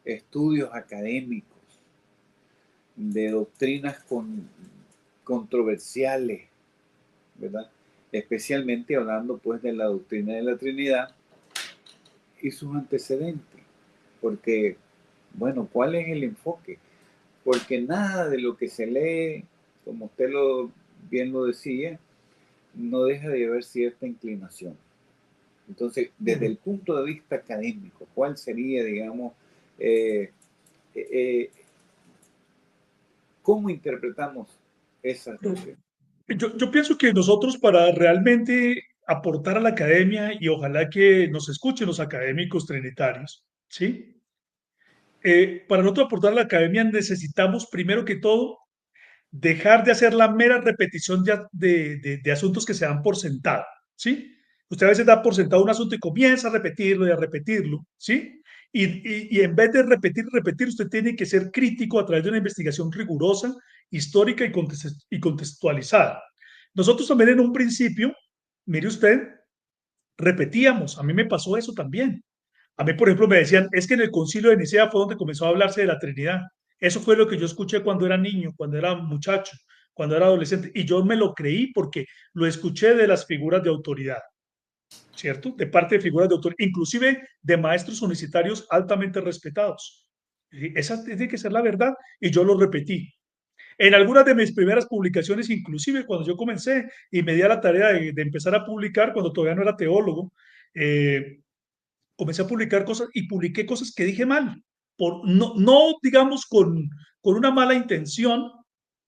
estudios académicos de doctrinas controversiales, ¿verdad? Especialmente hablando pues de la doctrina de la Trinidad y sus antecedentes. Porque, bueno, ¿cuál es el enfoque? Porque nada de lo que se lee, como usted bien lo decía, no deja de haber cierta inclinación. Entonces, desde el punto de vista académico, ¿cuál sería, digamos, cómo interpretamos esas doctrinas? Yo pienso que nosotros para realmente aportar a la academia y ojalá que nos escuchen los académicos trinitarios, ¿sí? Para nosotros aportar a la academia necesitamos primero que todo dejar de hacer la mera repetición de asuntos que se dan por sentado, ¿sí? Usted a veces da por sentado un asunto y comienza a repetirlo y a repetirlo, ¿sí? Y en vez de repetir, usted tiene que ser crítico a través de una investigación rigurosa, histórica y contextualizada. Nosotros también en un principio, mire usted, repetíamos, a mí me pasó eso también. A mí, por ejemplo, me decían, es que en el concilio de Nicea fue donde comenzó a hablarse de la Trinidad. Eso fue lo que yo escuché cuando era niño, cuando era muchacho, cuando era adolescente. Y yo me lo creí porque lo escuché de las figuras de autoridad, ¿cierto? De parte de figuras de autoridad, inclusive de maestros universitarios altamente respetados. Esa tiene que ser la verdad y yo lo repetí. En algunas de mis primeras publicaciones, inclusive cuando yo comencé y me di a la tarea de empezar a publicar, cuando todavía no era teólogo, comencé a publicar cosas y publiqué cosas que dije mal, no digamos con una mala intención,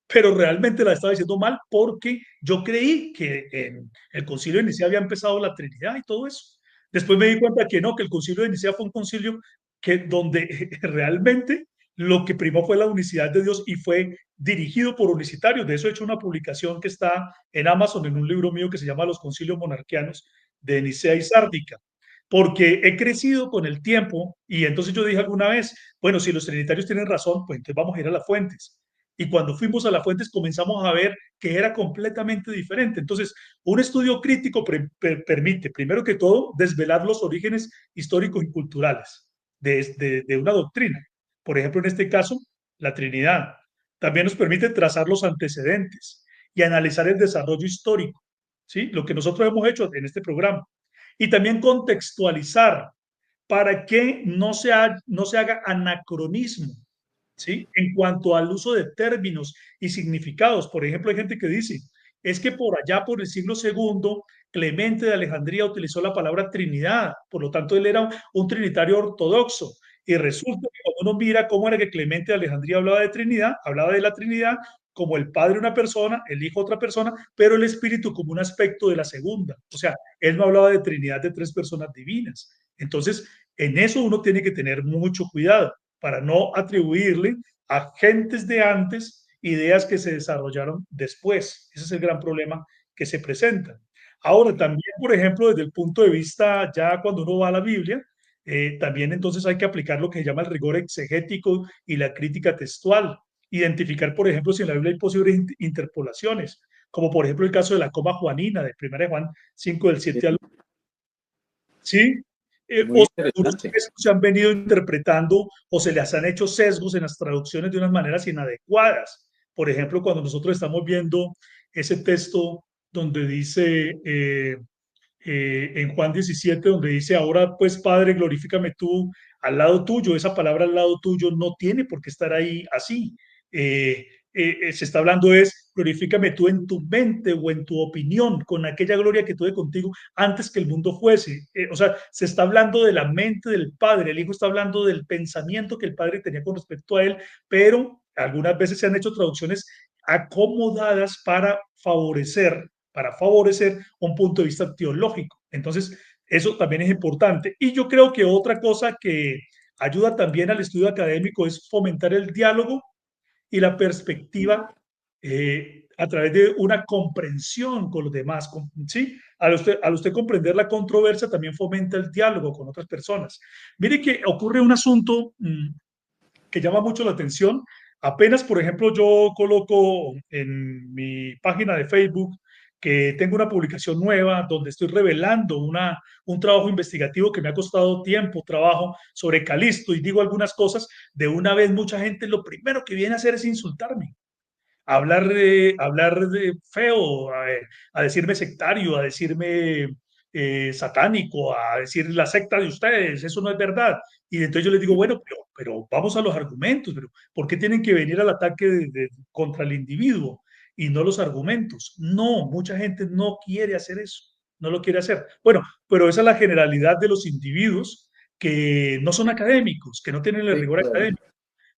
pero realmente la estaba diciendo mal porque yo creí que en el concilio de Nicea había empezado la Trinidad y todo eso. Después me di cuenta que no, que el concilio de Nicea fue un concilio donde realmente lo que primó fue la unicidad de Dios y fue dirigido por unicitarios. De eso he hecho una publicación que está en Amazon, en un libro mío que se llama Los concilios monarquianos de Nicea y Sárdica, porque he crecido con el tiempo y entonces yo dije alguna vez, bueno, si los trinitarios tienen razón, pues entonces vamos a ir a las fuentes. Y cuando fuimos a las fuentes comenzamos a ver que era completamente diferente. Entonces, un estudio crítico permite, primero que todo, desvelar los orígenes históricos y culturales de una doctrina. Por ejemplo, en este caso, la Trinidad. También nos permite trazar los antecedentes y analizar el desarrollo histórico, ¿sí? Lo que nosotros hemos hecho en este programa. Y también contextualizar para que no se haga anacronismo, ¿sí? En cuanto al uso de términos y significados. Por ejemplo, hay gente que dice, es que por allá, por el siglo segundo, Clemente de Alejandría utilizó la palabra Trinidad, por lo tanto él era un trinitario ortodoxo. Y resulta que cuando uno mira cómo era que Clemente de Alejandría hablaba de Trinidad, hablaba de la Trinidad como el Padre una persona, el Hijo otra persona, pero el Espíritu como un aspecto de la segunda. O sea, él no hablaba de Trinidad de 3 personas divinas. Entonces, en eso uno tiene que tener mucho cuidado para no atribuirle a gentes de antes ideas que se desarrollaron después. Ese es el gran problema que se presenta. Ahora, también, por ejemplo, desde el punto de vista, ya cuando uno va a la Biblia, también entonces hay que aplicar lo que se llama el rigor exegético y la crítica textual. Identificar, por ejemplo, si en la Biblia hay posibles interpolaciones, como por ejemplo el caso de la coma juanina de 1 Juan 5 del 7 al 1. ¿Sí? Muy o algunos interesante. textos se han venido interpretando o se les han hecho sesgos en las traducciones de unas maneras inadecuadas. Por ejemplo, cuando nosotros estamos viendo ese texto donde dice en Juan 17, donde dice, ahora pues Padre, glorifícame tú al lado tuyo, esa palabra al lado tuyo no tiene por qué estar ahí así. Se está hablando es, glorifícame tú en tu mente o en tu opinión, con aquella gloria que tuve contigo antes que el mundo fuese. O sea, se está hablando de la mente del Padre, el Hijo está hablando del pensamiento que el Padre tenía con respecto a él, pero algunas veces se han hecho traducciones acomodadas para favorecer un punto de vista teológico. Entonces, eso también es importante. Y yo creo que otra cosa que ayuda también al estudio académico es fomentar el diálogo y la perspectiva a través de una comprensión con los demás. ¿Sí? Al usted comprender la controversia, también fomenta el diálogo con otras personas. Mire que ocurre un asunto que llama mucho la atención. Apenas, por ejemplo, yo coloco en mi página de Facebook que tengo una publicación nueva donde estoy revelando un trabajo investigativo que me ha costado tiempo, trabajo sobre Calisto y digo algunas cosas, de una vez mucha gente lo primero que viene a hacer es insultarme, hablar de feo, a decirme sectario, a decirme satánico, a decir la secta de ustedes, eso no es verdad. Y entonces yo les digo, bueno, pero vamos a los argumentos, pero ¿por qué tienen que venir al ataque contra el individuo y no los argumentos? No, mucha gente no quiere hacer eso, no lo quiere hacer. Bueno, pero esa es la generalidad de los individuos que no son académicos, que no tienen el Sí, rigor claro. académico.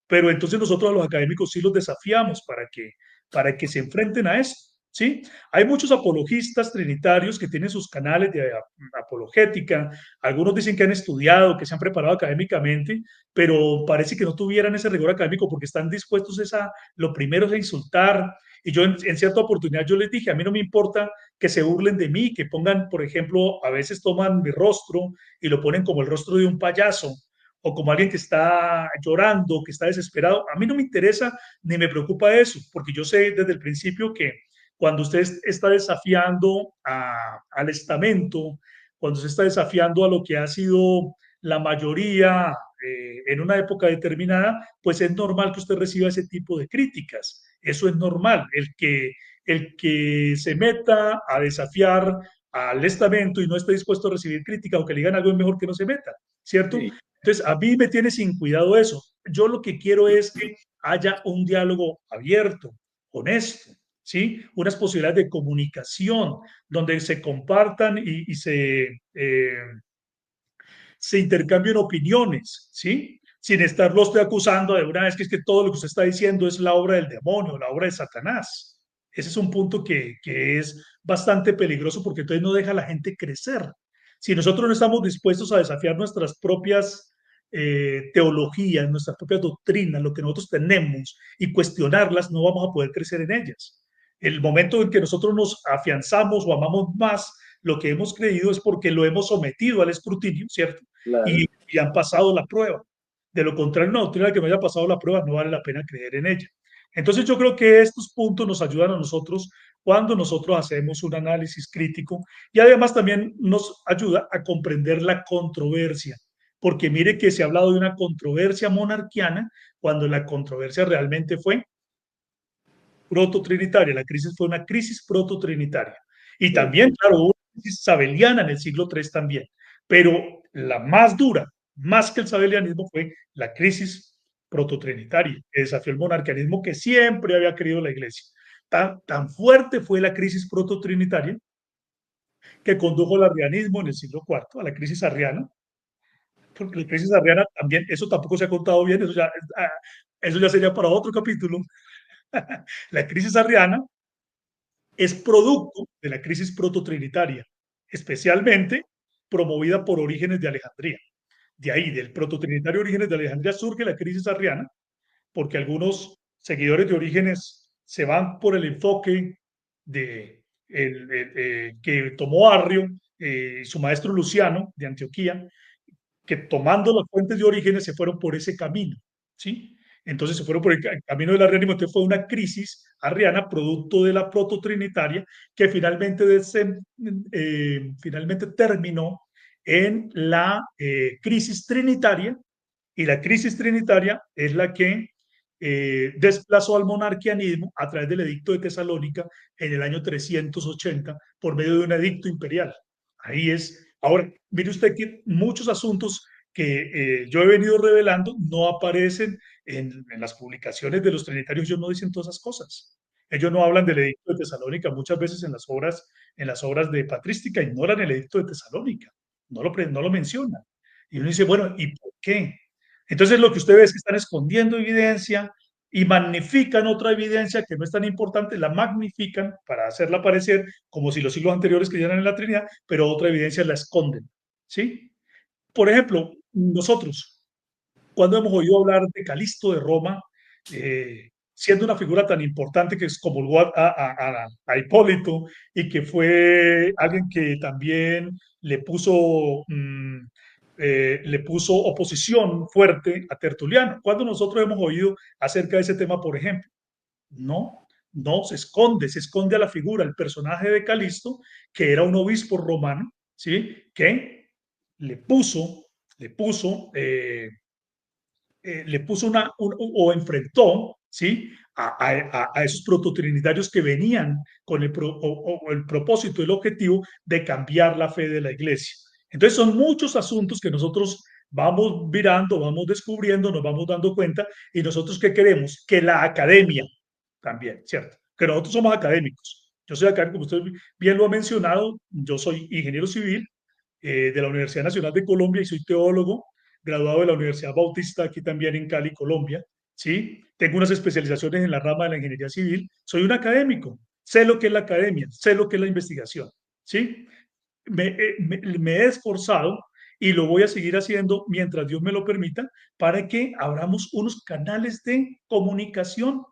Pero entonces nosotros a los académicos sí los desafiamos para que se enfrenten a eso, ¿sí? Hay muchos apologistas trinitarios que tienen sus canales de apologética, algunos dicen que han estudiado, que se han preparado académicamente, pero parece que no tuvieran ese rigor académico porque están dispuestos lo primero es a insultar, y yo en cierta oportunidad yo les dije, a mí no me importa que se burlen de mí, que pongan, por ejemplo, a veces toman mi rostro y lo ponen como el rostro de un payaso, o como alguien que está llorando, que está desesperado. A mí no me interesa ni me preocupa eso, porque yo sé desde el principio que cuando usted está desafiando al estamento, cuando se está desafiando a lo que ha sido la mayoría en una época determinada, pues es normal que usted reciba ese tipo de críticas. Eso es normal. El que se meta a desafiar al estamento y no esté dispuesto a recibir crítica o que le digan algo es mejor que no se meta, ¿cierto? Sí, Entonces, a mí me tiene sin cuidado eso. Yo lo que quiero es que haya un diálogo abierto, honesto, ¿sí? Unas posibilidades de comunicación donde se compartan y se intercambien opiniones, ¿sí? Sin estarlo usted acusando de una vez que es que todo lo que usted está diciendo es la obra del demonio, la obra de Satanás. Ese es un punto que es bastante peligroso porque entonces no deja a la gente crecer. Si nosotros no estamos dispuestos a desafiar nuestras propias teologías, nuestras propias doctrinas, lo que nosotros tenemos y cuestionarlas, no vamos a poder crecer en ellas. El momento en que nosotros nos afianzamos o amamos más lo que hemos creído es porque lo hemos sometido al escrutinio, ¿cierto? claro. Y han pasado la prueba. De lo contrario, una doctrina que no haya pasado la prueba no vale la pena creer en ella. Entonces yo creo que estos puntos nos ayudan a nosotros cuando nosotros hacemos un análisis crítico y además también nos ayuda a comprender la controversia, porque mire que se ha hablado de una controversia monarquiana cuando la controversia realmente fue prototrinitaria, la crisis fue una crisis prototrinitaria. Y Sí, también, claro, hubo una crisis sabeliana en el siglo III también, pero la más dura, más que el sabelianismo, fue la crisis prototrinitaria, que desafió el monarquianismo que siempre había querido la iglesia. Tan fuerte fue la crisis prototrinitaria que condujo al arrianismo en el siglo IV, a la crisis arriana, porque la crisis arriana también, eso tampoco se ha contado bien, eso ya sería para otro capítulo. La crisis arriana es producto de la crisis prototrinitaria, especialmente promovida por Orígenes de Alejandría. De ahí, del prototrinitario Orígenes de Alejandría, surge la crisis arriana, porque algunos seguidores de Orígenes se van por el enfoque que tomó Arrio, su maestro Luciano de Antioquía, que tomando las fuentes de Orígenes se fueron por ese camino, ¿sí? Entonces se fueron por el camino del arrianismo, entonces fue una crisis arriana producto de la prototrinitaria que finalmente terminó en la crisis trinitaria, y la crisis trinitaria es la que desplazó al monarquianismo a través del edicto de Tesalónica en el año 380 por medio de un edicto imperial. Ahí es. Ahora, mire usted que muchos asuntos que yo he venido revelando no aparecen en las publicaciones de los trinitarios. Ellos no dicen todas esas cosas. Ellos no hablan del edicto de Tesalónica. Muchas veces en las obras de patrística ignoran el edicto de Tesalónica. No lo mencionan. Y uno dice, bueno, ¿y por qué? Entonces lo que usted ve es que están escondiendo evidencia y magnifican otra evidencia que no es tan importante, la magnifican para hacerla aparecer como si los siglos anteriores creyeran en la Trinidad, pero otra evidencia la esconden, ¿sí? Por ejemplo, nosotros, cuando hemos oído hablar de Calisto de Roma, siendo una figura tan importante que excomulgó a Hipólito y que fue alguien que también le puso oposición fuerte a Tertuliano. ¿Cuándo nosotros hemos oído acerca de ese tema, por ejemplo? No, no, se esconde a la figura, el personaje de Calisto, que era un obispo romano, ¿sí? Que le puso, le puso, le puso o enfrentó, ¿sí? A esos prototrinitarios que venían con el propósito, el objetivo de cambiar la fe de la iglesia. Entonces son muchos asuntos que nosotros vamos mirando, vamos descubriendo, nos vamos dando cuenta, y nosotros ¿qué queremos? Que la academia también, ¿cierto? Que nosotros somos académicos. Yo soy académico, como usted bien lo ha mencionado, yo soy ingeniero civil de la Universidad Nacional de Colombia y soy teólogo, graduado de la Universidad Bautista, aquí también en Cali, Colombia, ¿sí? Tengo unas especializaciones en la rama de la ingeniería civil, soy un académico, sé lo que es la academia, sé lo que es la investigación, ¿sí? Me he esforzado y lo voy a seguir haciendo mientras Dios me lo permita para que abramos unos canales de comunicación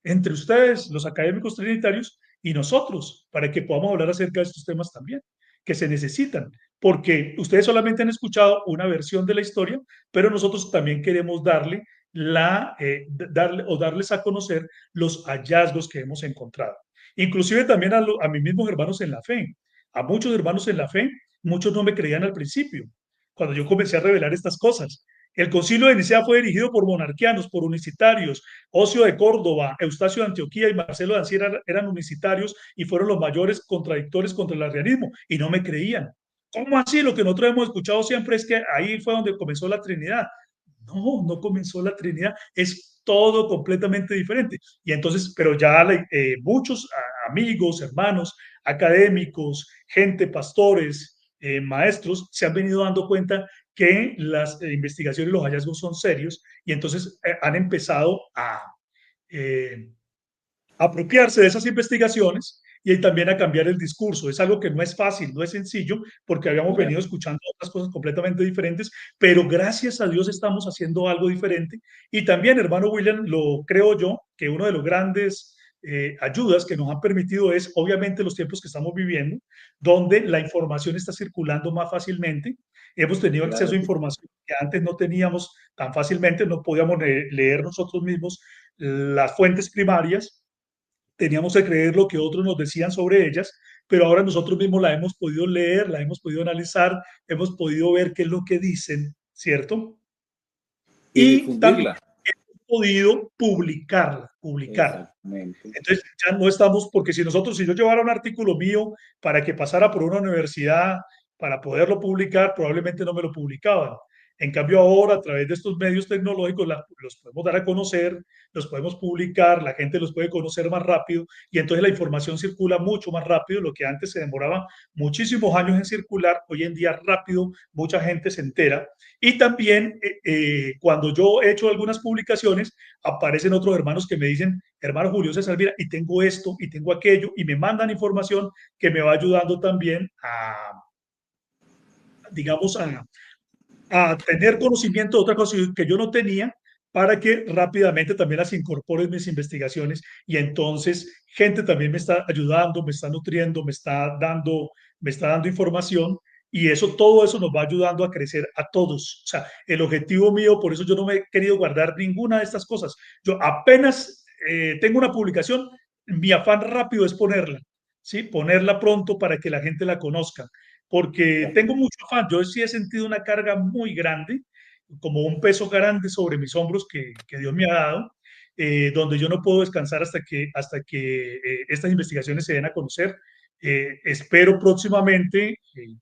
entre ustedes, los académicos trinitarios, y nosotros, para que podamos hablar acerca de estos temas también, que se necesitan, porque ustedes solamente han escuchado una versión de la historia, pero nosotros también queremos darles a conocer los hallazgos que hemos encontrado. Inclusive también a mis mismos hermanos en la fe. A muchos hermanos en la fe, muchos no me creían al principio, cuando yo comencé a revelar estas cosas. El concilio de Nicea fue dirigido por monarquianos, por unicitarios. Ocio de Córdoba, Eustacio de Antioquía y Marcelo de Ancira eran unicitarios y fueron los mayores contradictores contra el arrianismo, y no me creían. ¿Cómo así? Lo que nosotros hemos escuchado siempre es que ahí fue donde comenzó la Trinidad. No, no comenzó la Trinidad, es todo completamente diferente. Y entonces, pero ya muchos amigos, hermanos, académicos, gente, pastores, maestros, se han venido dando cuenta que las investigaciones y los hallazgos son serios, y entonces han empezado a eh, apropiarse de esas investigaciones y también a cambiar el discurso. Es algo que no es fácil, no es sencillo, porque habíamos venido escuchando otras cosas completamente diferentes, pero gracias a Dios estamos haciendo algo diferente. Y también, hermano William, lo creo yo, que uno de los grandes ayudas que nos han permitido es obviamente los tiempos que estamos viviendo, donde la información está circulando más fácilmente. Hemos tenido acceso a información que antes no teníamos tan fácilmente, no podíamos leer nosotros mismos las fuentes primarias, teníamos que creer lo que otros nos decían sobre ellas, pero ahora nosotros mismos la hemos podido leer, la hemos podido analizar, hemos podido ver qué es lo que dicen, ¿cierto? Y Y también difundirla. hemos podido publicarla. Entonces ya no estamos, porque si yo llevara un artículo mío para que pasara por una universidad para poderlo publicar, probablemente no me lo publicaban. En cambio ahora, a través de estos medios tecnológicos, los podemos dar a conocer, los podemos publicar, la gente los puede conocer más rápido, y entonces la información circula mucho más rápido. Lo que antes se demoraba muchísimos años en circular, hoy en día rápido mucha gente se entera. Y también cuando yo he hecho algunas publicaciones, aparecen otros hermanos que me dicen: hermano Julio César, mira, y tengo esto y tengo aquello, y me mandan información que me va ayudando también digamos, a tener conocimiento de otras cosas que yo no tenía, para que rápidamente también las incorpore en mis investigaciones. Y entonces gente también me está ayudando, me está nutriendo, me está dando información, y eso, todo eso nos va ayudando a crecer a todos. O sea, el objetivo mío, por eso yo no me he querido guardar ninguna de estas cosas. Yo apenas tengo una publicación, mi afán rápido es ponerla, ¿sí? Ponerla pronto para que la gente la conozca. porque tengo mucho afán. Yo sí he sentido una carga muy grande, como un peso grande sobre mis hombros que Dios me ha dado, donde yo no puedo descansar hasta que estas investigaciones se den a conocer. Espero próximamente,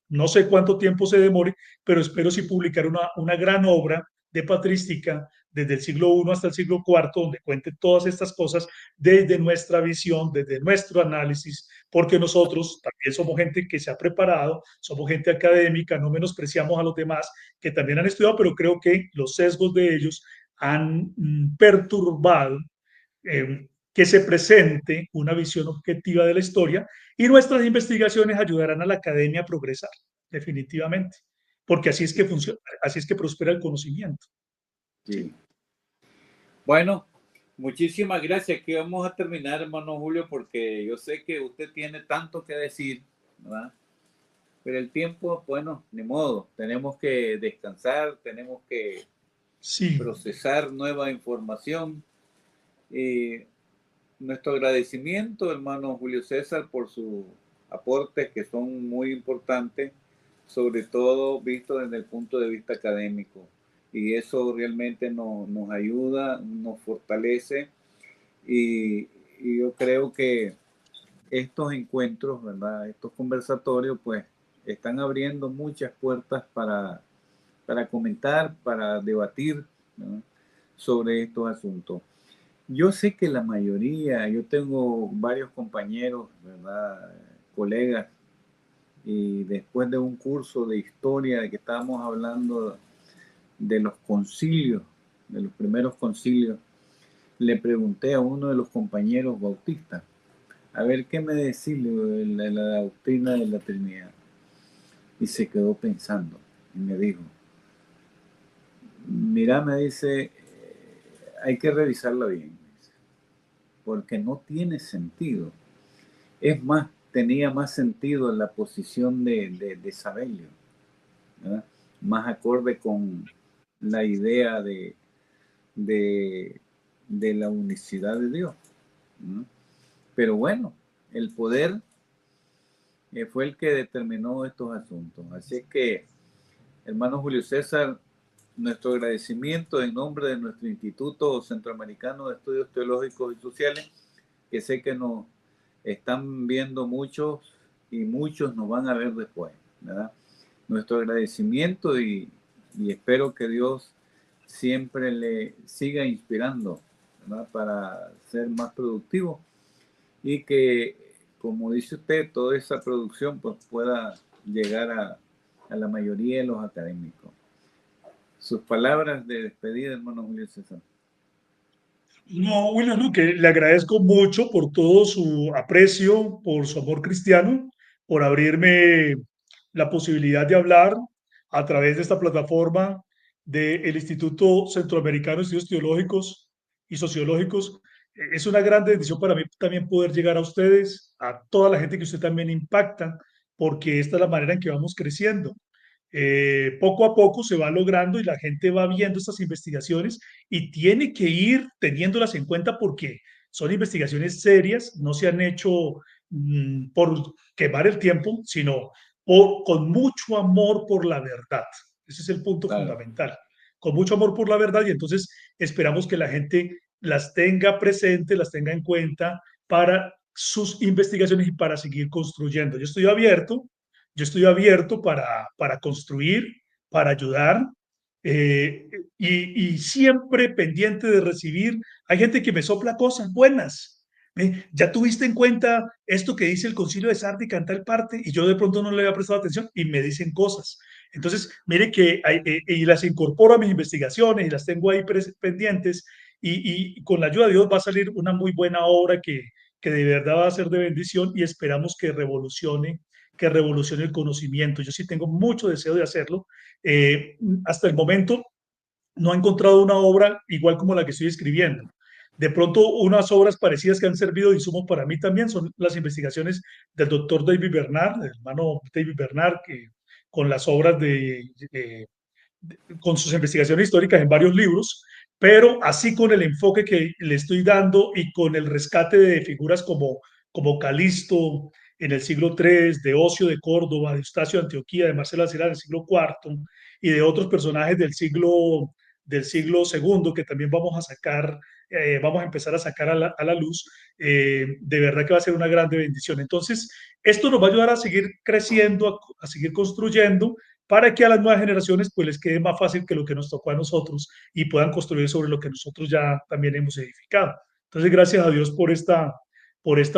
no sé cuánto tiempo se demore, pero espero sí publicar una gran obra de patrística desde el siglo I hasta el siglo IV, donde cuente todas estas cosas desde nuestra visión, desde nuestro análisis, porque nosotros también somos gente que se ha preparado, somos gente académica, no menospreciamos a los demás que también han estudiado, pero creo que los sesgos de ellos han perturbado que se presente una visión objetiva de la historia, y nuestras investigaciones ayudarán a la academia a progresar, definitivamente, porque así es que funciona, así es que prospera el conocimiento. Sí. Bueno, muchísimas gracias. Aquí vamos a terminar, hermano Julio, porque yo sé que usted tiene tanto que decir, ¿verdad? Pero el tiempo, bueno, ni modo. Tenemos que descansar, tenemos que procesar nueva información. Nuestro agradecimiento, hermano Julio César, por sus aportes que son muy importantes, sobre todo visto desde el punto de vista académico. Y eso realmente nos ayuda, nos fortalece, y yo creo que estos encuentros, ¿verdad? Estos conversatorios, pues, están abriendo muchas puertas para comentar, para debatir, ¿no?, sobre estos asuntos. Yo sé que la mayoría, yo tengo varios compañeros, ¿verdad?, colegas, y después de un curso de historia de que estábamos hablando de los concilios, de los primeros concilios, le pregunté a uno de los compañeros bautistas, a ver qué me decís de la doctrina de la Trinidad. Y se quedó pensando y me dijo, mira, me dice, hay que revisarla bien, porque no tiene sentido. Es más, tenía más sentido la posición de Sabelio, ¿verdad?, más acorde con la idea de la unicidad de Dios, ¿no? Pero bueno, el poder fue el que determinó estos asuntos. Así que, hermano Julio César, nuestro agradecimiento en nombre de nuestro Instituto Centroamericano de Estudios Teológicos y Sociales, que sé que nos están viendo muchos y muchos nos van a ver después, ¿verdad? Nuestro agradecimiento, y espero que Dios siempre le siga inspirando, ¿verdad?, para ser más productivo, y que, como dice usted, toda esa producción pues pueda llegar a la mayoría de los académicos. Sus palabras de despedida, hermano Julio César. No, William, no, que le agradezco mucho por todo su aprecio, por su amor cristiano, por abrirme la posibilidad de hablar a través de esta plataforma del Instituto Centroamericano de Estudios Teológicos y Sociológicos. Es una gran bendición para mí también poder llegar a ustedes, a toda la gente que usted también impacta, porque esta es la manera en que vamos creciendo. Poco a poco se va logrando y la gente va viendo estas investigaciones y tiene que ir teniéndolas en cuenta porque son investigaciones serias, no se han hecho por quemar el tiempo, sino con mucho amor por la verdad. Ese es el punto fundamental, con mucho amor por la verdad, y entonces esperamos que la gente las tenga presentes, las tenga en cuenta para sus investigaciones y para seguir construyendo. Yo estoy abierto para construir, para ayudar, y siempre pendiente de recibir. Hay gente que me sopla cosas buenas. ¿Ya tuviste en cuenta esto que dice el Concilio de Sardi en tal parte? Y yo de pronto no le había prestado atención y me dicen cosas. Entonces, mire que y las incorporo a mis investigaciones y las tengo ahí pendientes, y con la ayuda de Dios va a salir una muy buena obra que de verdad va a ser de bendición, y esperamos que revolucione el conocimiento. Yo sí tengo mucho deseo de hacerlo. Hasta el momento no he encontrado una obra igual como la que estoy escribiendo. De pronto, unas obras parecidas que han servido de insumo para mí también son las investigaciones del doctor David Bernard, del hermano David Bernard, con las obras con sus investigaciones históricas en varios libros, pero así con el enfoque que le estoy dando y con el rescate de figuras como Calisto, en el siglo III, de Ocio de Córdoba, de Eustacio de Antioquía, de Marcelo Acera en el siglo IV y de otros personajes del siglo segundo que también vamos a sacar, vamos a empezar a sacar a la luz, de verdad que va a ser una grande bendición. Entonces, esto nos va a ayudar a seguir creciendo, a seguir construyendo, para que a las nuevas generaciones pues les quede más fácil que lo que nos tocó a nosotros y puedan construir sobre lo que nosotros ya también hemos edificado. Entonces, gracias a Dios por esta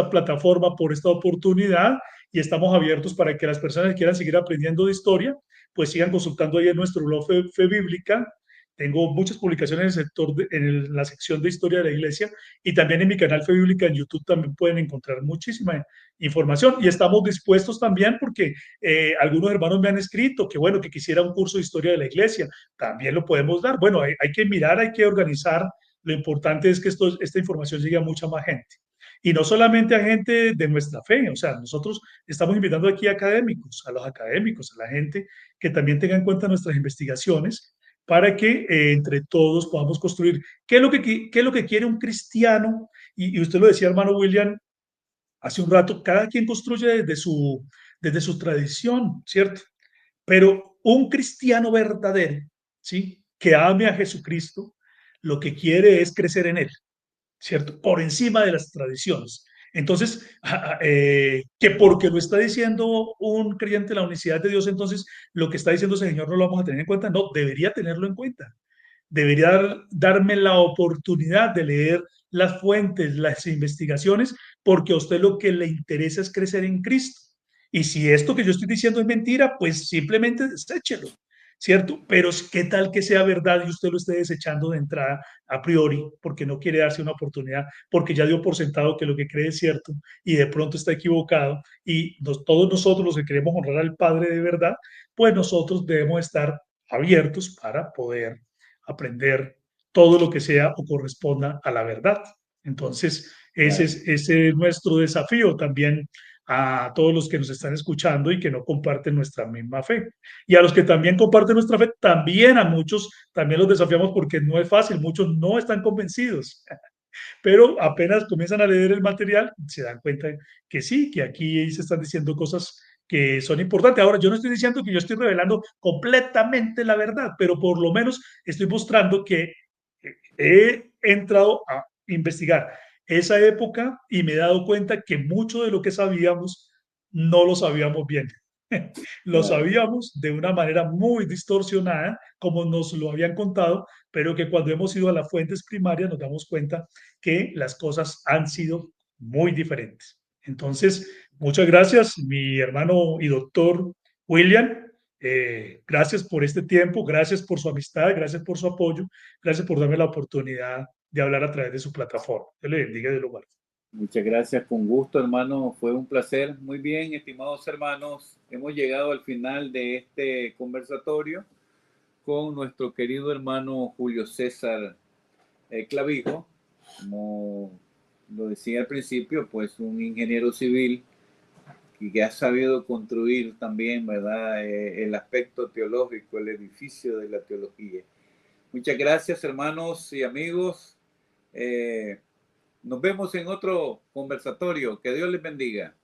plataforma, por esta oportunidad, y estamos abiertos para que las personas que quieran seguir aprendiendo de historia, pues sigan consultando ahí en nuestro blog Fe Bíblica. Tengo muchas publicaciones en el sector, en la sección de historia de la iglesia, y también en mi canal Fe Bíblica en YouTube también pueden encontrar muchísima información, y estamos dispuestos también porque algunos hermanos me han escrito que bueno, que quisiera un curso de historia de la iglesia, también lo podemos dar. Bueno, hay que mirar, hay que organizar. Lo importante es que esta información llegue a mucha más gente. Y no solamente a gente de nuestra fe, o sea, nosotros estamos invitando aquí a académicos, a los académicos, a la gente que también tenga en cuenta nuestras investigaciones, para que entre todos podamos construir qué es lo que quiere un cristiano. Y usted lo decía, hermano William, hace un rato, cada quien construye desde su tradición, ¿cierto? Pero un cristiano verdadero, ¿sí? Que ame a Jesucristo, lo que quiere es crecer en él, ¿cierto? Por encima de las tradiciones. Entonces, que porque lo está diciendo un creyente de la unicidad de Dios, entonces lo que está diciendo ese Señor no lo vamos a tener en cuenta. No, debería tenerlo en cuenta. Debería darme la oportunidad de leer las fuentes, las investigaciones, porque a usted lo que le interesa es crecer en Cristo. Y si esto que yo estoy diciendo es mentira, pues simplemente deséchelo, ¿cierto? Pero ¿qué tal que sea verdad y usted lo esté desechando de entrada a priori porque no quiere darse una oportunidad, porque ya dio por sentado que lo que cree es cierto y de pronto está equivocado? Y todos nosotros los que queremos honrar al Padre de verdad, pues nosotros debemos estar abiertos para poder aprender todo lo que sea o corresponda a la verdad. Entonces, Claro. ese es nuestro desafío también a todos los que nos están escuchando y que no comparten nuestra misma fe. Y a los que también comparten nuestra fe, también a muchos, también los desafiamos porque no es fácil, muchos no están convencidos, pero apenas comienzan a leer el material, se dan cuenta que sí, que aquí se están diciendo cosas que son importantes. Ahora, yo no estoy diciendo que yo estoy revelando completamente la verdad, pero por lo menos estoy mostrando que he entrado a investigar esa época y me he dado cuenta que mucho de lo que sabíamos no lo sabíamos bien. Lo Claro. sabíamos de una manera muy distorsionada, como nos lo habían contado, pero que cuando hemos ido a las fuentes primarias nos damos cuenta que las cosas han sido muy diferentes. Entonces, muchas gracias, mi hermano y doctor William. Gracias por este tiempo, gracias por su amistad, gracias por su apoyo, gracias por darme la oportunidad de hablar a través de su plataforma. Dios le bendiga de lugar. Muchas gracias, con gusto, hermano. Fue un placer. Muy bien, estimados hermanos, hemos llegado al final de este conversatorio con nuestro querido hermano Julio César Clavijo. Como lo decía al principio, pues un ingeniero civil y que ha sabido construir también, ¿verdad?, el aspecto teológico, el edificio de la teología. Muchas gracias, hermanos y amigos. Nos vemos en otro conversatorio. Que Dios les bendiga.